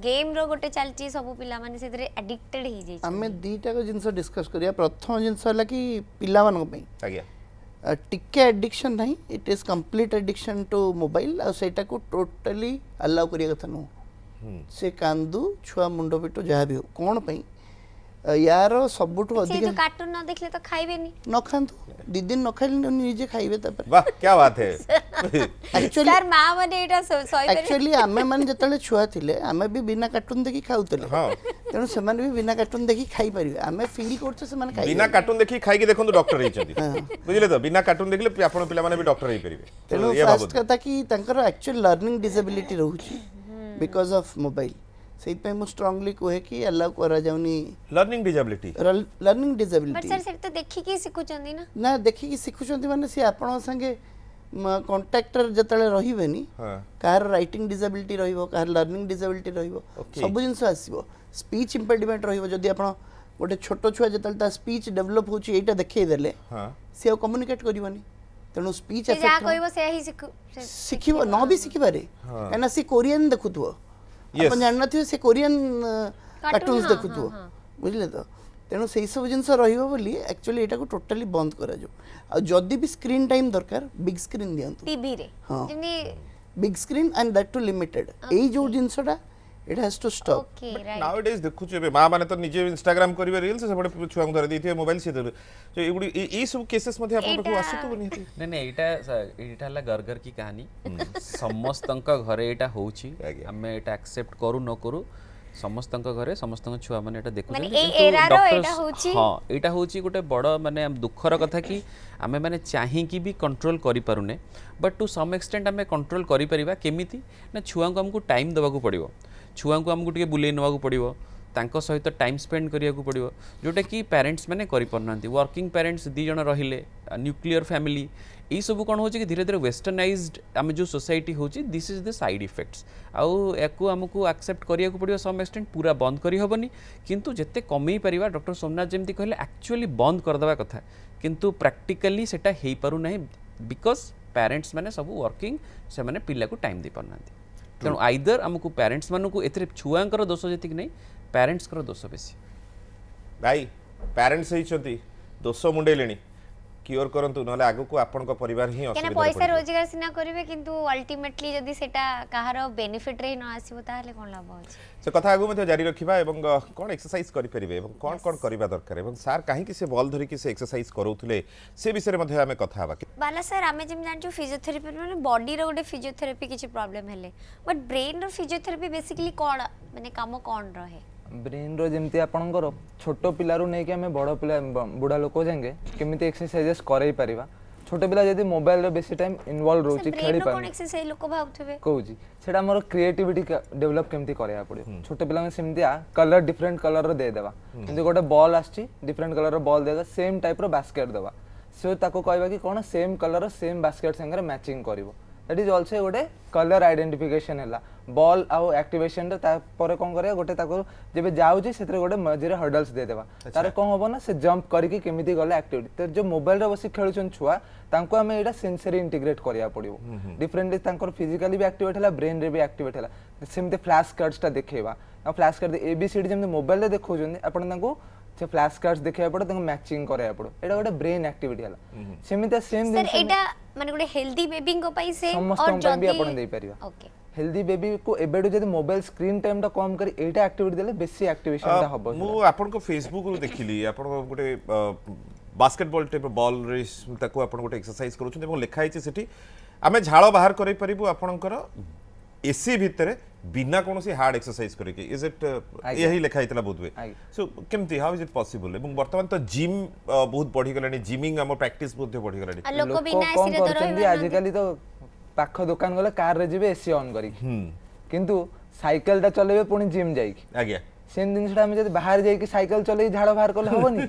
गेम रो गोटे चलची सब पिला माने सेतरे एडिक्टेड ही जाई हमें दीटा को जिंस डिस्कस करिया प्रथम जिंस हला कि पिला मानक पई आज्ञा टिके एडिक्शन नहीं it is complete addiction to mobile आ सेटा को टोटली अलाउ करिया कथा नो से कांदू छुआ मुंडो पिटो जहा भी हो कोन पई यार सबुठ अधिक से कार्टून न देखले तो खाइबेनी न खांतु दी दिन न खाइले निजे खाइबे त वाह क्या बात है एक्चुअली सर मां माने एटा सही एक्चुअली आमे माने जतले छुआ थिले आमे भी बिना कार्टून देखि खाउतले हां तेनु से माने भी बिना कार्टून देखि खाइ परिबे आमे फील करछ से माने खाइ बिना कार्टून देखि खाइ के देखंतु डॉक्टर हे छथि बुझिले तो बिना कार्टून देखले आपण पिला माने भी डॉक्टर हे परिबे तेनु फर्स्ट कथा कि तंकर एक्चुअल लर्निंग डिसेबिलिटी रहउची बिकॉज़ ऑफ मोबाइल से मु स्ट्रांगली कहे कि अलाउ करा जाउनी learning disability learning but disability sir से तो देखि के सिखुचंदी ना ना देखिकी शिखुଛନ୍ତି ମାନେ सी आपण संगे कॉन्ट्रैक्टर जतले रहिबेनी हाँ कार राइटिंग डिसेबिलिटी रहिबो कार लर्निंग डिसेबिलिटी रहिबो Okay. सब जिंस आसीबो स्पीच इम्पेडिमेंट रहिबो जदी आपण गोटे छोट छुआ जतले ता स्पीच डेवलप होची एटा देखै देले हाँ से कम्युनिकेट करबनी तेणु स्पीच से जा एफेक्ट कहबो से ही शिखिबो न भी शिखिबारे हाँ। काना सी कोरियन देखुथुओ Yes. अपन जानना थियो से कोरियन कार्टून्स हाँ, देखुथुओ हाँ, हाँ। बुझले तो तेणु से सब जिन रहिबो बोली एक्चुअली एटा को टोटली बंद करा जो आ जदी भी स्क्रीन टाइम दरकार बिग स्क्रीन दियंतु टीवी रे हाँ। जेनी big screen and that too limited एई जो जिंसटा it has to stop okay right now it is देखु छे मां माने तो निजे इंस्टाग्राम करिवे रील्स से बडे छुआ धरि दैथिए मोबाइल से धरि तो एगुडी ई सब केसेस मध्ये आपन को आसु तो बनी नहीं नहीं एटा हला गरगर की कहानी समस्तंक घरे एटा होउची आज्ञा। हमें एटा एक्सेप्ट करू न करू समस्तंक घरे समस्तंक छुआ माने एटा देखु माने ए एरा रो एटा होउची हां एटा होउची गोटे बड़ माने दुखर कथा कि आमे माने चाहि कि भी कंट्रोल करि पारुने बट टू सम एक्सटेंट आमे कंट्रोल करि परिबा केमिति ना छुआ को हमको टाइम देबा को पड़िबो छुआ को हमको टिके बुले नवा को पड़िबो तांको सहित टाइम स्पेंड करिया को पड़िबो जोटा कि पेरेंट्स माने करि परनांती वर्किंग पेरेंट्स दी जण रहिले न्यूक्लियर फैमिली ई सब कौन हो कि धीरे धीरे वेस्टर्नाइज्ड आम जो सोसाइटी होची this is the side effects आउ याकू आमको एक्सेप्ट करिया को पड़िबो सम एक्सटेंट पूरा बंद करि हबनी किंतु जत्ते कमई परिबा डॉक्टर सोमनाथ जेमती कहले एक्चुअली बंद कर देबा कथा किंतु प्रैक्टिकली सेटा हेई पारु नाही बिकॉज पेरेंट्स माने सब वर्किंग से माने पिल्ला को टाइम दे परनांती तेणु आइदर आमको पेरेंट्स मानू एथरे छुआंकर दोष जेतिक नहीं पेरेंट्स कर दोष बेसी भाई पेरेंट्स ही दोष मुंडेलेनी क्योर करंतु नले आगु को आपन को परिवार ही केना असुविधा पैसा रोजगार सिना करिवे किंतु अल्टीमेटली जदी सेटा कहार बेनिफिट रे न आसीबो ताहले कोन लाभ होची से कथा आगु मध्ये जारी रखिबा एवं कोन एक्सरसाइज करि परिबे एवं कोन कोन करिबा दरकार एवं सार काहे कि से बॉल धरि कि से एक्सरसाइज करूथले से विषय रे मध्ये हमें कथा हबा बाला सर आमे जेम जानछु फिजियोथेरेपी माने बॉडी रो गोटे फिजियोथेरेपी किछि प्रॉब्लम हेले बट ब्रेन रो फिजियोथेरेपी बेसिकली कोन माने काम कोन रहे ब्रेन रो जेमती आपणकर छोट पिलारू नहीं कि आम बड़ पिला बुढ़ा लोक जाएंगे केमिति एक्सरसाइजेस करई परिबा छोट पिला जदी मोबाइल रे बेसी टाइम इन्वॉल्व रहउची खेली कोन एक्सरसाइज लोक भाबथबे कहूची सेटा हमर क्रिएटिविटी डेवलप केमती करया पड़े छोट पिला में सेमतिया कलर डिफरेंट कलर रो दे देबा किंतु गोटे बॉल आछि डिफरेंट कलर रो बॉल देगा सेम टाइप रो बास्केट देबा सो ताको कहबा कि कोन सेम कलर रो सेम बास्केट संगे मैचिंग करिवो दैट इज आल्सो गोटे कलर आइडेंटिफिकेशन है बॉल आउ एक्टिवेशन रे तापर कोन करे गोटे ताको जेबे जाउची सेतरे गोटे मझिरे हर्डल्स दे देबा तारे कोन होबो ना से जंप करके केमिति गले एक्टिविटी तो जो मोबाइल रे बसी खेलुछन छुआ तांको हमें एटा सेंसरी इंटीग्रेट करिया पड़िबो डिफरेंटली तांकर फिजिकली भी एक्टिवेट हला ब्रेन रे भी एक्टिवेट हला सेमते फ्लैश कार्ड्स ता देखेबा आ फ्लैश कार्ड एबीसीडी जेमते मोबाइल रे देखौ जंदी आपण तांको से फ्लैश कार्ड्स देखिया पड़ो तांको मैचिंग करया पड़ो एटा गोटे ब्रेन एक्टिविटी हला सेमते सेम दिन सर एटा माने गोटे हेल्दी बेबी को पई से और जदी भी आपण देई परिबा ओके हेल्दी बेबी को एबेडू जदी मोबाइल स्क्रीन टाइम ता कम करी एटा एक्टिविटी देले बेसी एक्टिवेशन ता हबो मु आपन को फेसबुक रो देखिली आपन गोटे बास्केटबॉल टाइप बॉल रेस ताको आपन गोटे एक्सरसाइज करूछन एवं लिखा हिची सेठी आमे झाळ बाहर करै परिबु आपनकर एसी भितरे बिना कोनोसी हार्ड एक्सरसाइज करे के इज इट यही लिखा हितला बोधवे सो केमती हाउ इज इट पॉसिबल एवं वर्तमान तो जिम बहुत बढ़ी गलानी जिमिंग हम प्रैक्टिस बहुत बढ़ी गलानी लोक बिना एसी रे तो रहबे आज काली तो पाख दुकान गले कार रे जिवे एसी ऑन करी किंतु साइकिल ता चलेबे पुनी जिम जाई आज्ञा सेम दिनसटा हम जदी बाहर जाई कि साइकिल चले झाड़ बाहर करले होबनी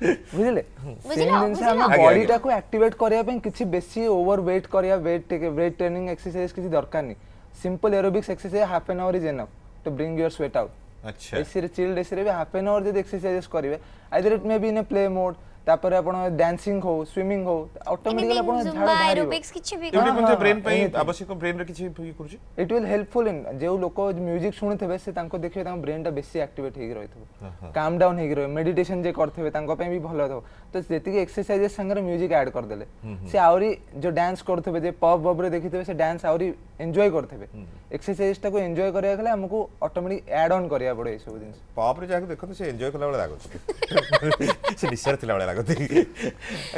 बुझले सेम दिन से हम बॉडी टा को एक्टिवेट करिया पे किछि बेसी ओवर वेट करिया वेट ट्रेनिंग एक्सरसाइज किछि दरकार नहीं simple aerobics exercise half an hour is enough to bring your sweat out अच्छा एसी रे चिल्ड एसी रे भी हाफ एन आवर जदी एक्सरसाइजेस करिवे either it may be in a play mode तापर आपण डांसिंग हो स्विमिंग हो ऑटोमेटिकली आपण झाड़ बाहर एरोबिक्स किछि भी एवडी पण ब्रेन पई आवश्यक ब्रेन रे किछि करूची इट विल हेल्पफुल इन जे लोक म्यूजिक सुनथबे से तांको देखिबे तांको ब्रेन टा बेसी एक्टिवेट हेगी रहिथबो काम डाउन हेगी रहि मेडिटेशन जे करथबे तांको पई भी भलो हो तो जेतिके एक्सरसाइजेस संगे म्यूजिक ऐड कर देले से आउरी जो डांस करथबे जे पब बब रे देखिथबे से डांस आउरी एन्जॉय करथबे एक्सरसाइज टा को एन्जॉय करिया गले हमको ऑटोमेटिक ऐड ऑन करिया पड़े सब दिन पब रे जाके देखो से एन्जॉय कला वाला लागो से निश्चय थिला वाला लागो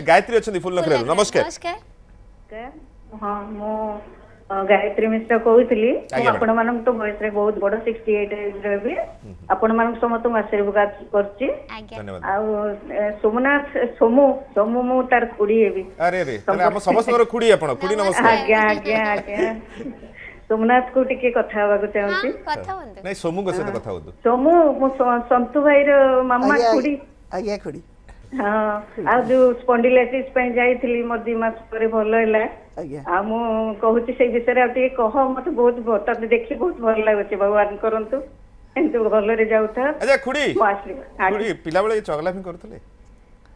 गायत्री अछंदी फुल नखरे नमस्कार नमस्कार हां मो गायत्री मिश्रा कहूली आपण मानक तो बयस रे बहुत बड़ 68 एज रे भी आपण मानक समस्त आशीर्वाद करछि धन्यवाद आ सोमनाथ सोमू सोमू मु तार खुडी हेबी अरे रे तले हम समस्त रो खुडी आपण खुडी नमस्कार आज्ञा आज्ञा आज्ञा सोमनाथ को टिके कथा हेबाक चाहूची କଥା ହୁଅନ୍ତୁ ନାଇଁ ସୋମୁଙ୍କ ସହିତ କଥା ହୁଅନ୍ତୁ। सोमू मो संतु भाई रो मामा खुड़ी आज्ञा खोड़ी हाँ आ जो स्पॉन्डिलाइटिस पे जाइथिली मोर 2 मास परे भलो हैला आज्ञा आ मु कहूची से विषय रे टिके कह मते बहुत तते देखि बहुत भल लागुची भगवान करंतु एंतु भलो रे जाउथा अच्छा खुड़ी मो आशीर्वाद खुड़ी पिला बेले चगलामी करथले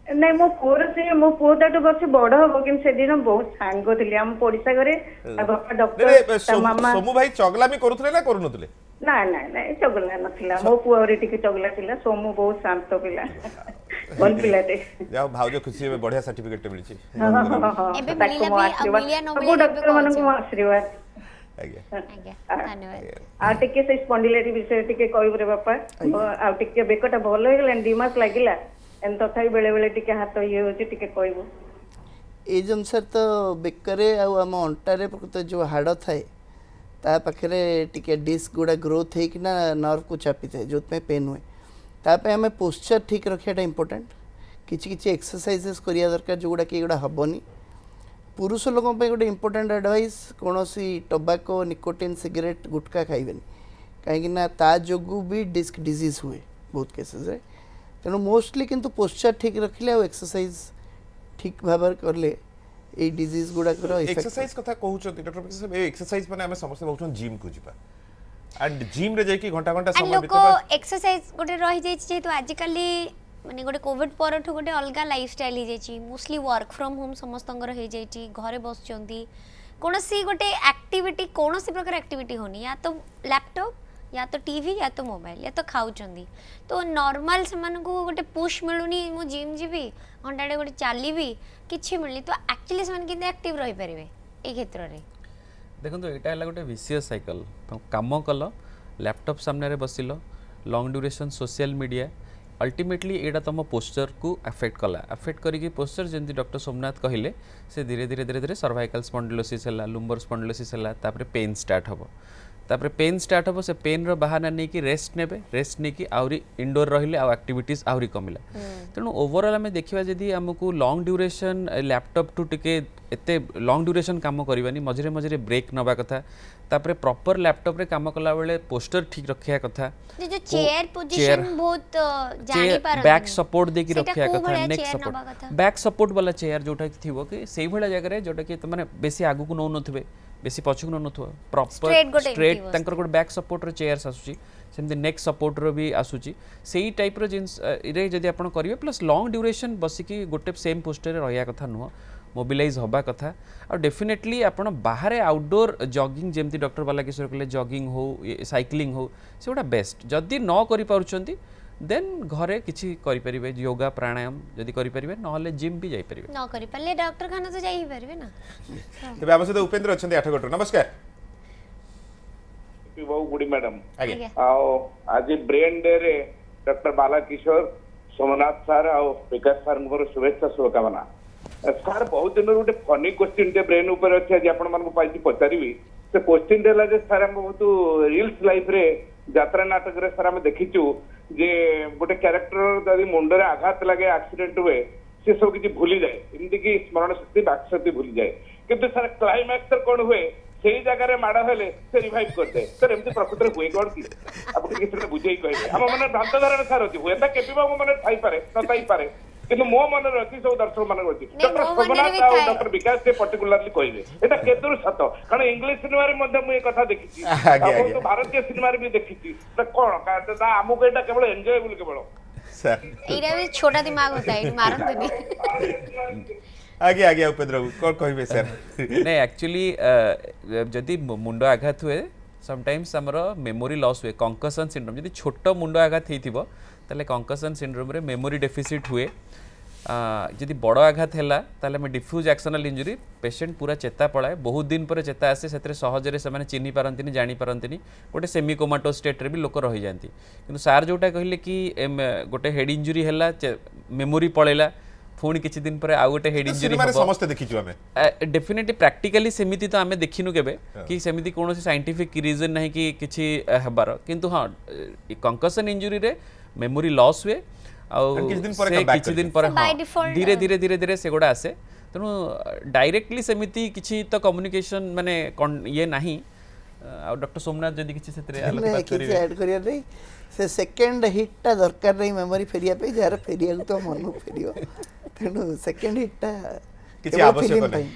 नहीं मो पुअर से मो पुओ ताटू वर्ष बड़ हम कि से दिन बहुत सांग थिली हम पड़िसा घरे बापा डॉक्टर ता मामा सोमु भाई चगलामी करूथले ना करूनथले ना ना ना चगला नथिला मो पुओ रे टिके चगला थिला सोमू बहुत शांत पिला भल पिलाटे जाओ भाउजो खुशी हेबे बढ़िया सर्टिफिकेट मिलछि एबे मिलिला भी मिलिया नो सब डॉक्टर मन को आशीर्वाद आज्ञा आज्ञा धन्यवाद आ टिके से स्पॉन्डिलाइटिस विषय टिके कहब रे बापा आ टिके बेकटा भल हो गेला 2 मास लागिला एन तथापि बेले बेले टिके हाथ ये होची टिके कहब ए जमसर तो बेकरे आम अंटारे प्रकृत जो हाड़ थाए ता पाखे टिके डिस्क गुड़ा ग्रोथ होना नर्व को चापी थाए जो पेन हुए ताप आम पोस्चर ठीक रखाटा इंपोर्टेंट किसी किसी एक्सरसाइजेस करिया दरकार जो गुड़ा कि गुड़ा हेनी पुरुष लोगों पे गोटे इंपोर्टेंट एडवाइस कौन टोबाको निकोटिन सिगरेट गुटखा खाइबेनी कहीं ता जोगु भी डिस्क डिजीज हुए बहुत केसेस रे तेणु मोस्टली किंतु पोस्चर ठीक रखिले और एक्सरसाइज ठीक भाव करले ए डिजीज गुड़ाकर एक्सरसाइज कथा कहउछथि डॉक्टर प्रकाश साहब एक्सरसाइज माने हमें समस्त बहुछन जिम को जिबा एंड जिम रे जाई कि घंटा घंटा समय लोक बितेबा एक्सरसाइज गोटे रही जाई जेतु आजिकली माने गोटे कोविड परठु गोटे अलगा लाइफस्टाइल हो जाई मोस्टली वर्क फ्रॉम होम समस्तंगर हो जाई घरे बसचंती कोनोसी गोटे एक्टिविटी कोनोसी प्रकार एक्टिविटी होनी या तो लैपटॉप या तो टीवी या तो मोबाइल या तो खाऊचंदी तो नॉर्मल से को गोटे पुश मिलुनी मु जिम जीबी घंटाटे गोटे चलीबी किछि मिलनी तो एक्चुअली से किंतु एक्टिव रही परिबे ए क्षेत्र रे देखो एटा है गोटे विशियस साइकिल तो काम कल लैपटॉप सामने basil long duration social media ultimately एटा तुम पोस्चर को अफेक्ट कला अफेक्ट करी पोस्चर जमी डॉक्टर सोमनाथ कहले से धीरे धीरे धीरे धीरे सर्वाइकल स्पॉन्डिलोसिस है लुम्बर स्पॉन्डिलोसिस है तापर पेन स्टार्ट हम तापर पेन स्टार्ट हम से पेन रो बहाना नहीं कि रेस्ट नेबे रेस्ट नहीं कि आउरी इंडोर रहिले आ एक्टिविटीज आउरी कमिला तेणु ओवरऑल आम देखा जदि आमको लॉन्ग ड्यूरेशन लैपटॉप टू टिके एते लॉन्ग ड्यूरेशन काम करवानी मझे मझे ब्रेक नवा कथा तापर प्रॉपर लैपटॉप रे काम कला बेले पोस्टर ठीक रखिया कथा जो चेयर पोजीशन बहुत जानी पारन बैक सपोर्ट देकी रखिया कथा नेक सपोर्ट बैक सपोर्ट वाला चेयर जोटा थिवो कि सेही भला जगह रे जोटा कि माने बेसी आगु को न नथबे बेसी पछुक न नथबो प्रॉपर स्ट्रेट तंकर गोटे बैक सपोर्ट रो चेयर्स आसुची सेमती नेक सपोर्ट रो भी आसुची सेही टाइप रो जिंस रे जदी आपण करिवे प्लस लॉन्ग ड्यूरेशन बसिकी गोटे सेम पोस्टर रे रहया कथा नुह मोबिलाइज हवा कथा और डेफिनेटली आपण बाहर आउटडोर जॉगिंग जेमती डॉक्टर वाला किशोर कहले जॉगिंग हो साइक्लिंग हो से गोटा बेस्ट जदि न करि पारुचंती देन घरे किछि करि परिबे योगा प्राणायाम जदि करि परिबे नहले जिम भी जाई परिबे न करि पले डॉक्टर खाना तो जाई परिबे ना तबे हम सहित उपेंद्र अछंती आठगोट नमस्कार बहु गुडी मैडम आगे आज ब्रेन डे रे डॉक्टर बाला किशोर सोमनाथ सर और विकास सर मोर शुभेच्छा शुभकामना सर बहुत दिन गोटे फनी क्वेश्चन टे ब्रेन ऊपर अच्छे आज आपण मन पाई पचारि से क्वेश्चन देला जे सर हम बहुत रील्स लाइफ रे यात्रा नाटक रे सर हम देखिचु जे गोटे कैरेक्टर जदि मुंडरे आघात लगे एक्सीडेंट हुए से सब किसी भूली जाए एमती कि स्मरण शक्ति बाक शक्ति भूली जाए किंतु सर क्लाइमैक्स कौन हुए सेही जगह रे माड़ हेले से रिवाइव करते सर एमती प्रकृति हुए कौन कि आपण किसी बुझे कहे हम मैंने भ्रांत धारणा सर अच्छी हुए केवल मो मन थी पारे नई पारे किंतु मो मन अच्छी सब दर्शक मान अच्छी डॉक्टर सोमनाथ और डॉक्टर विकास से पर्टिकुलरली कहे एटा केतुर सत कारण इंग्लिश सिनेमा रे मध्य मु कथा देखी तो भारतीय सिनेमा रे भी देखी तो कौन आमको एटा केवल एंजॉयबल केवल सर एटा भी छोटा दिमाग होता है मारन देनी आगे आगे उपेंद्र कौन कहबे सर नहीं एक्चुअली जदि मुंड आघात हुए समटाइम्स हमर मेमोरी लॉस हुए कंकशन सिंड्रोम जदि छोट मुंड आघात हेतिबो ताले कंकशन सिंड्रोम रे मेमोरी डेफिसिट हुए जदि बड़ आघात है ताले में डिफ्यूज एक्शनल इंजुरी पेशेंट पूरा चेता पलाए बहुत दिन पर चेता आसे से सहजरे से चिन्ह पारती जानी पारती गोटे सेमी कोमाटो स्टेट रे भी लोक रही जाती किंतु सार जोटा कहले कि गोटे हेड इंजुरी है मेमोरी पलैला पुणी किछि दिन पर आउ गोटे हेड इंजुरी समस्त देखिछु हमें डेफिनेटली प्रैक्टिकली सेमिति तो आमे देखिनु केबे कि सेमिति कोनोसी साइंटिफिक रीजन नहीं कि किछि हबार किंतु हां कंकशन इंजुरी रे मेमोरी लॉस हुए किछि दिन पर धीरे धीरे धीरे धीरे से गोड़ा आसे तेणु डायरेक्टली सेमिति किछि तो कम्युनिकेशन माने ये नहीं आ डॉक्टर सोमनाथ जदि किछि सेतरे नहीं आलोकपात किसी करिवे ऐड करिया नहीं से सेकंड हिटटा दरकार नहीं मेमोरी फेरिया पे जार फेरिया तो मन फेरियो तेणु सेकंड हिटटा किसी आवश्यक नहीं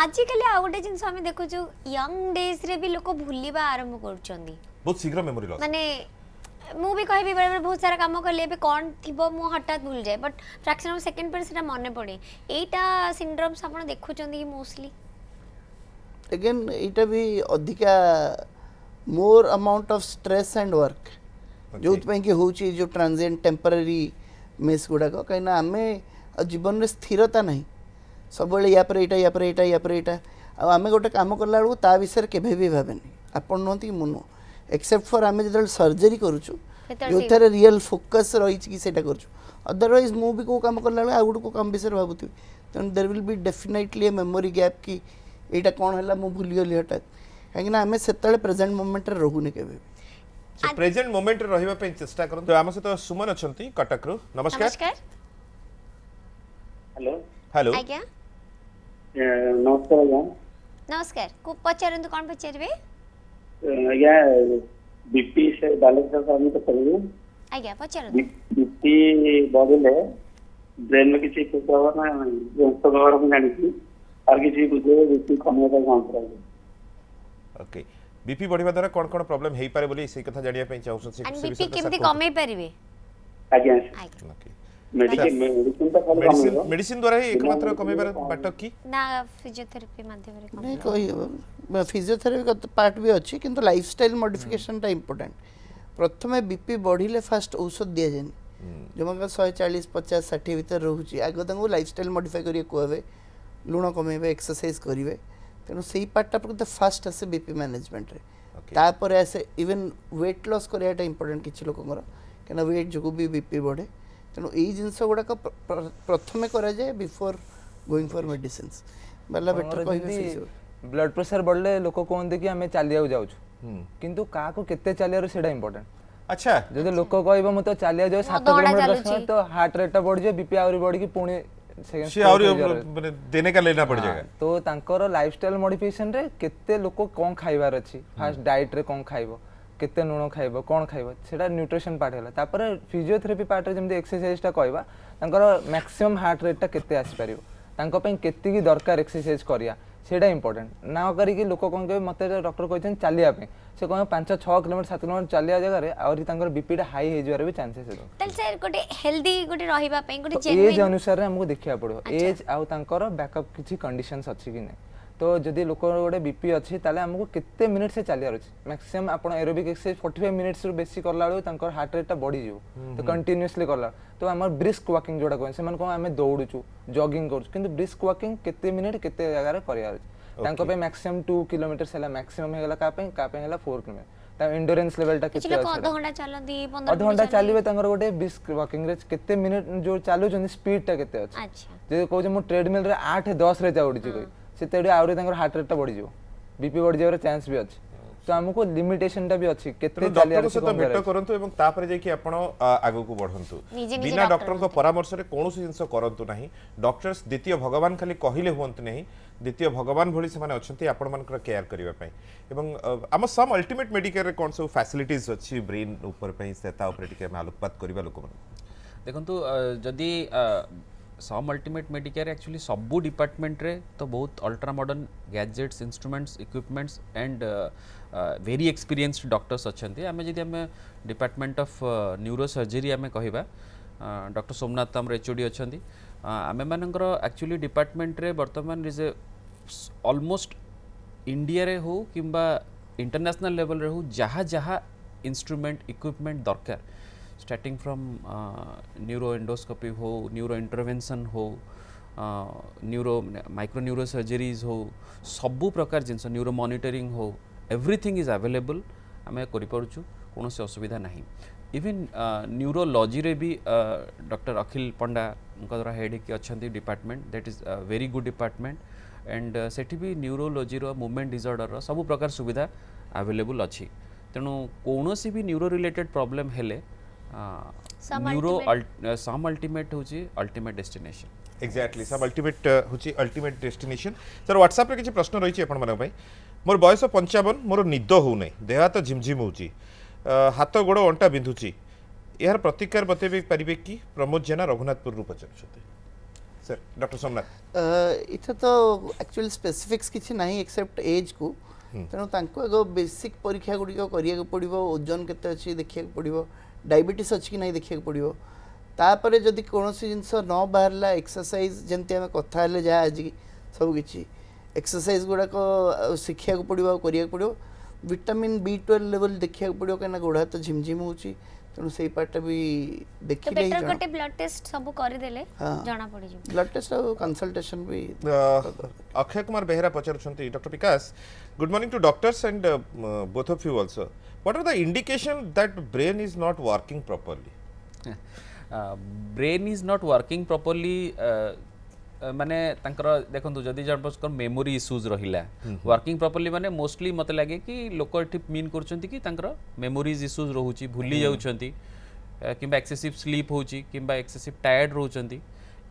आजिकली आ गोटे जिनस आम देखु यंग डेज रे भी लोक भूलिबा आरंभ करछंदी बहुत शीघ्र मेमोरी लॉस माने मु भी कहबी बेले बहुत सारा काम करले बे कौन थिबो मु हठात भूल जाए बट फ्रैक्शन ऑफ सेकंड पर सेटा मने पड़े एटा सिंड्रोम्स आपण देखुचंदी कि मोस्टली अगेन इटा भी अधिका more amount of stress and work जो कि होची जो ट्रांजिएंट टेम्पररी मिस गुड़ाक कहीं आमे जीवन में स्थिरता नहीं सब या पर एटा या पर एटा या पर एटा आमे गोटे काम करला बेलू ता विषय केबे भी भाबेनी आपण नहति कि मुनो एक्सेप्ट फॉर आमे जदल सर्जरी करूछु जो थारे रियल फोकस रही कि सेटा करूछु अदरवाइज मु भी को काम करला बेलू आ गुड को काम विषय भाबुती then there will be definitely a memory gap कि एटा कोन हला मु भूली गली हटात काहेकि आमे सेतले प्रेजेंट मोमेंट रे रहूनी केबे सो प्रेजेंट मोमेंट रे रहिबा पे चेष्टा करन तो आम सहित सुमन अछंती कटक रो नमस्कार नमस्कार हेलो हेलो आज्ञा नमस्कार आज्ञा नमस्कार को पचारंतु कोन पचारबे आज्ञा बीपी से बालेश्वर साहब तो करिए आज्ञा पचारंतु बीपी बढ़ले ब्रेन में किसी प्रकार ना तो घर में जानी थी और किसी बुझे बीपी कमे का काम कराए ओके बीपी बढ़िबा द्वारा कोन कोन प्रॉब्लम हेई पारे बोली सही कथा जानिया पे चाहू से एंड बीपी केमती कमे परिबे आज्ञा आज्ञा ओके मेडिसिन तो खाली कमे मेडिसिन द्वारा ही एकमात्र कमेबार बाटक की ना फिजियोथेरेपी माध्यम रे नहीं कोई फिजियोथेरेपी का पार्ट भी अच्छी किंतु लाइफस्टाइल मॉडिफिकेशन टा इम्पोर्टेंट प्रथमे बीपी बढ़िले फास्ट औषध दिया जाए जो मैं 140 50 60 भीतर रोचे आग तक लाइफस्टाइल मॉडिफाई करिए कहबे लुण कमेबे एक्सरसाइज करिवे तेणु से पार्टा प्रति फास्ट आसे बीपी मैनेजमेंट रे तापर आसे इवन वेट लॉस करियाटा इम्पोर्टेंट किछि लोकंगर कना वेट जो भी बीपी बढ़े तेणु यही जिनस गुड़ाक प्रथमे करा जाए बिफोर गोइंग फॉर मेडिसिन्स बल्ला बेटर कहबे ब्लड प्रेशर बढ़ले लोक कहते कि आम चलिया जाऊँ किंतु का केते चलियार सेटा इंपोर्टेंट अच्छा जदि लोक कहबो म तो चलिया जाऊ 7 किलोमीटर तो हार्ट रेट बढ़ जाए बीपी आउरी बढ़ की पुणी से और माने देने का लेना पड़ जाएगा तो तांकर लाइफस्टाइल मॉडिफिकेशन रे केते लोक कोन खाइबार अछि फास्ट डाइट रे कोन खाइबो केते नुण खाइबो कोन खाइबो सेटा न्यूट्रिशन पार्ट हैला तापर फिजियोथेरेपी पार्ट रे जेमते एक्सरसाइज टा कहबा तांकर मैक्सिमम हार्ट रेट टा केते आसी परिबो तांको पई केते की दरकार एक्सरसाइज करिया सेटा इंपोर्टेंट ना करी कि लोक कोन के मते डॉक्टर कहछन चलिया पे से कोन 5-6 किलोमीटर 7 किलोमीटर चलिया जगह रे और तांकर बीपी टा हाई हे जवार भी चांसेस है तल सर गोटे हेल्दी गोटे रहिबा पई गोटे एज जेन्युइन अनुसार हमको देखिया पड़ो एज आउ तांकर बैकअप किछि कंडीशंस अछि कि नै तो जदि लोक गोटे बीपी अछि ताले हमको केते मिनिट से चलियार अछि मैक्सिमम आपण एरोबिक एक्सरसाइज 45 मिनिट्स रो बेसी करला बेलू तांकर हार्ट रेट टा बढ़ी जिवो तो कंटीन्यूअसली करला तो हमर ब्रिस्क वॉकिंग जोडा कोन से मन को हमें दौड़ुचू जॉगिंग करू किंतु ब्रिस्क वॉकिंग केते मिनिट केते जगह रे करियार अछि तांको पे मैक्सिमम 2 किलोमीटर सेला मैक्सिमम हेला का पे 4 किलोमीटर ता एंड्योरेंस लेवल टा केते किछि लोक आधा घंटा चलंदी 15 आधा घंटा चलिबे तांकर गोटे ब्रिस्क वॉकिंग रे केते मिनिट जो चालू जन स्पीड टा केते अछि अच्छा जे कहू जे मो ट्रेडमिल रे 8-10 रे जाउडी कोई सेते आउरे तांकर हार्ट रेट टा बढ़ी जिवो बीपी बढ़ जावर चांस भी अछि तो हमको लिमिटेशन टा भी अछि केते डॉक्टर से तो भेट करंतु एवं तापर जे कि आपण आगु को बढ़ंतु बिना डॉक्टर को परामर्श रे कोनोसी जिंस करंतु नाही डॉक्टर्स द्वितीय भगवान खाली कहिले होंत नाही द्वितीय भगवान भली से माने अछंती आपण मानकर केयर करिवा पई एवं हम सम अल्टीमेट मेडिकेयर रे कोन सब फैसिलिटीज अछि ब्रेन ऊपर पई सेता ऊपर टिके हम आलोकपात करिवा लोक मन देखंतु जदी सम अल्टीमेट मेडिकेयर एक्चुअली सबू डिपार्टमेंट रे तो बहुत ultra modern gadgets instruments equipments and very experienced doctors अच्छे आम जदि आम डिपार्टमेंट ऑफ न्यूरो सर्जरी आम कहवा डॉक्टर सोमनाथ आम एचओडी अच्छा आम मानकर एक्चुअली डिपार्टमेंट रे वर्तमान इज ऑलमोस्ट इंडिया रे हो किंबा इंटरनेशनल लेवल रे हो जहाँ जहाँ इंस्ट्रूमेंट इक्विपमेंट दरकार स्टार्टिंग फ्रॉम न्यूरो एंडोस्कोपी हो न्यूरो इंटरवेंशन हो न्यूरो माइक्रो न्यूरो सर्जरीज हो सबू प्रकार जिनस न्यूरो मॉनिटरिंग हो एवरीथिंग इज अवेलेबल आम करूँ कौन से असुविधा नहीं इवन न्यूरोलॉजी रे भी डॉक्टर अखिल पंडा द्वारा हेड की अच्छा department that is very good department and सेठी भी न्यूरोलॉजी रो मूवमेंट डिसऑर्डर सब प्रकार सुविधा अवेलेबल अच्छी तेणु कौन सी भी न्यूरो रिलेटेड प्रॉब्लम हेले न्यूरो सम अल्टीमेट होची अल्टीमेट डेस्टिनेशन एक्जाक्टली सब अल्टीमेट होची अल्टीमेट डेस्टिनेशन सर व्हाट्सएप रे किछि प्रश्न रहिछि आपण मन भाई मोर बयस 55 मोर निद हो नहीं देह हाथ झिमझिम होची हाथ गोड़ अंटा बिंधुची यार प्रतिकार बतेबे पारिबे कि प्रमोद जेना रघुनाथपुर रु पचारुछते सर डॉक्टर सोमनाथ इथे तो एक्चुअली स्पेसिफिक्स किछि नाही एक्सेप्ट एज को तेणु तांको एगो बेसिक परीक्षा गुड़ी करिया पड़ो ओजन केते अच्छी देखिया पड़ो डायबिटीज अच्छी कि नहीं देखिया पड़ो तापर जदि कौन जिनस न बाहरला एक्सरसाइज जमती आम कथा हेले जहाँ आज सब किछि एक्सरसाइज गुड़ाक शिखा पड़ो करिया पड़ो विटामिन B12 लेवल देखिया पड़ो कहीं गोड़ हाथ झिमझिम होची तेणु से पार्ट भी देखिले ही बेटर गोटे ब्लड टेस्ट सब कर देले जाना पड़ी जो ब्लड टेस्ट और कंसल्टेशन भी अक्षय कुमार बेहरा पचारुछंती doctor Vikas good morning to doctors and both of you also what are the indication that brain is not working properly brain is not working properly माने तांकर देखंतु जदि जनपर मेमोरी इश्यूज रहिला वर्किंग प्रॉपर्ली माने मोस्टली मते लागे कि लोक एठी मीन करचंती कि तांकर मेमोरीज इश्यूज रहउची भूली जाउचंती किबा एक्सेसिव स्लीप होउची किबा एक्सेसिव टायर्ड रहउचंती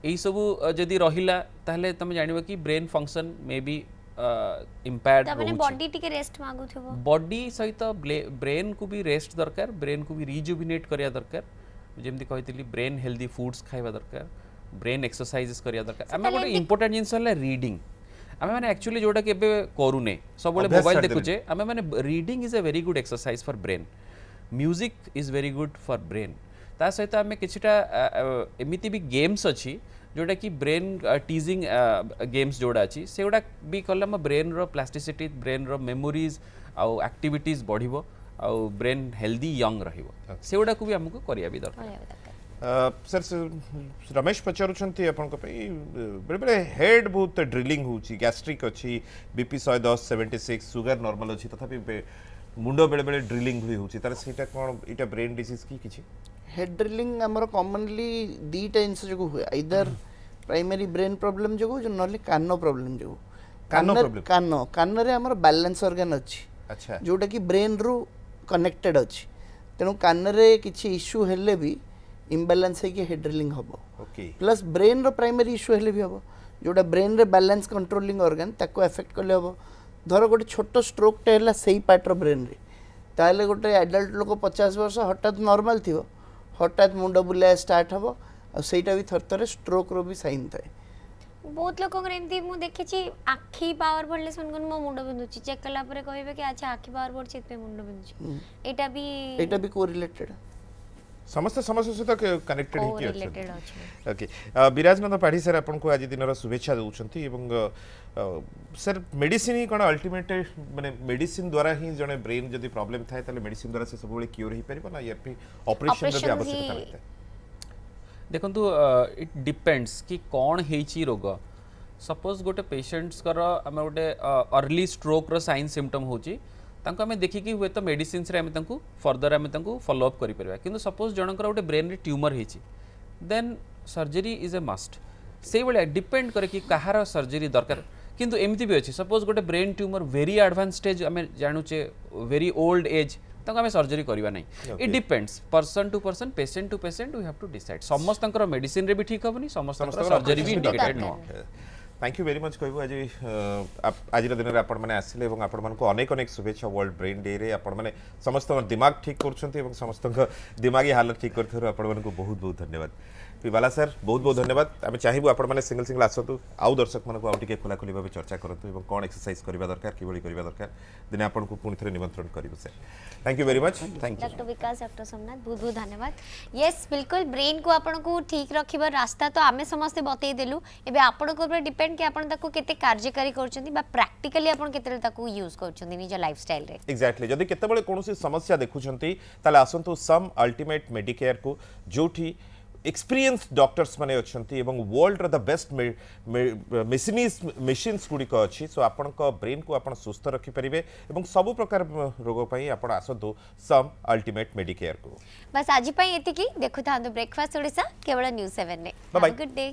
एई सब जदि रहिला ताहले तमे जानिबो कि brain function may be impaired रहउची माने बॉडी टिके रेस्ट मागुथबो बॉडी सहित ब्रेन को भी रेस्ट दरकार ब्रेन को भी रिजुविनेट करिया दरकार जेमती कहितली ब्रेन हेल्दी फूड्स खाइबा दरकार ब्रेन एक्सरसाइजेस करिया दरकार आमे गोटे इंपोर्टेंट जिंस हला रीडिंग आमे माने एक्चुअली जोटा केबे करूने सब बळे मोबाइल देखुचे आमे माने reading is a very good exercise for brain music is very good for brain ता सहित आमे किछटा एमिति भी गेम्स अछि जोटा कि ब्रेन टीजिंग गेम्स जोड़ा अछि सेउडा भी कला म ब्रेन रो प्लास्टिसिटी ब्रेन रो मेमोरीज आ एक्टिविटीज बढ़िबो आ ब्रेन हेल्दी यंग रहिबो सेउडा को भी हमको करिया भी दरकार सर रमेश पचारुछंती आपन को बेले बेले हेड बहुत ड्रिलिंग होची गैस्ट्रिक अछि बीपी 110 76 सुगर नॉर्मल अछि तथापि मुंडो बेले बेले ड्रिलिंग हुई होची तार सेटा कोन इटा ब्रेन डिसीज की किछि हेड ड्रिलिंग हमर कॉमनली दीटा जिनस जो हुए आइदर प्राइमरी ब्रेन प्रॉब्लम जो नले कानो प्रॉब्लम जो कानो कान रे हमर बैलेंस ऑर्गन अछि अच्छा जोटा कि ब्रेन रु कनेक्टेड अछि तेनु कान रे किछि इश्यू हेले भी इम्बैलेंस है कि हेड ड्रिलिंग हबो ओके प्लस ब्रेन रो प्राइमरी इश्यू हेले भी हबो जोटा ब्रेन रे बैलेंस कंट्रोलिंग ऑर्गन ताको अफेक्ट करले हबो धर गोटे छोट स्ट्रोक टे हला सेही पार्ट रो ब्रेन रे ताले गोटे एडल्ट लोक 50 वर्ष हठात नॉर्मल थिवो हठात मुंड बुलाए स्टार्ट हबो आ सेटा भी थरथरे स्ट्रोक रो भी साइन थाए बहुत लोक एमती मु देखी आखि पावर बढ़ले सनगन मो मुंड बिंदुची चेक कला परे कहबे कि अच्छा आखि पावर बढ़ चित पे मुंड बिंदुची एटा भी कोरिलेटेड समस्त समस्या सहित कनेक्टेड है कि ओके विराजनंद पाढ़ी सर आपन को आज दिन शुभेच्छा दउछंती एवं सर मेडिसिन ही कोन अल्टीमेट माने मेडिसिन द्वारा ही जने ब्रेन जदी प्रॉब्लम थाए तले मेडिसिन द्वारा से सब बेले क्योर ही परिबो ना या फिर ऑपरेशन जदी आवश्यकता रहते देखंतु इट डिपेंड्स कि कौन हेची रोग सपोज गोटे पेशेंट्स कर आम गोटे early stroke rho sine symptom होची तांको आमे देखि कि हुए तो मेडिसिन्स रे आमे तांको फर्दर आमे तांको फॉलो अप करि परबा किंतु सपोज जनकर गोटे ब्रेन रे ट्यूमर हेची then surgery is a must से बळे डिपेंड करे कि कहार सर्जरी दरकार किंतु एमिति भी अछि सपोज गोटे brain tumour very advance stage आमे जानुचे वेरी ओल्ड एज तांको आमे सर्जरी करबा नै it depends person to person patient to patient we have to decide समस्त मेडिसिन रे भी ठीक होबनी समस्त सर्जरी भी इंडिकेटेड नो थैंक यू वेरी मच कहबो आज आज दिन में आपण माने आसिले एवं आपण मानको अनेक अनेक शुभेच्छा वर्ल्ड ब्रेन डे रे आपण माने समस्त दिमाग ठीक करछंती एवं समस्त दिमागी हालत ठीक करथरो आपण मानको बहुत बहुत धन्यवाद पिबाला सर बहुत बहुत धन्यवाद आमे चाहिबो आपण माने सिंगल सिंगल आसतु आउ दर्शक मानको आउ टिके खुला खुली भाबे चर्चा करंतु एवं कोन एक्सरसाइज करबा दरकार किबळी करबा दरकार दिने आपण को पुनि थरे निमंत्रण करिवो sir thank you very much thank you doctor Vikas doctor Somnath बहुत बहुत धन्यवाद यस बिल्कुल ब्रेन को आपण को ठीक रखिबा रास्ता तो आमे समस्त बतै देलु एबे आपण को ऊपर डिपेंड कि आपण ताको केते कार्यकारी करछंती बा प्रैक्टिकली आपण केते ताको यूज करछंती निज लाइफस्टाइल रे एग्जैक्टली जदी केते बळे कोनोसी समस्या देखुछंती ताले आसंतु सम अल्टीमेट मेडिकेयर को जोठी एक्सपीरियंस डॉक्टर्स माने अच्छी एवं वर्ल्ड द बेस्ट मेसिन्स गुड़िक अच्छी सो आपण ब्रेन को आपण सुस्थ रखिपारे और सब प्रकार रोग पर आप आसतु सम अल्टीमेट मेडिकेयर को बस आज ये देखु था ब्रेकफास्ट ओडिशा केवल न्यूज़ 7 ने गुड डे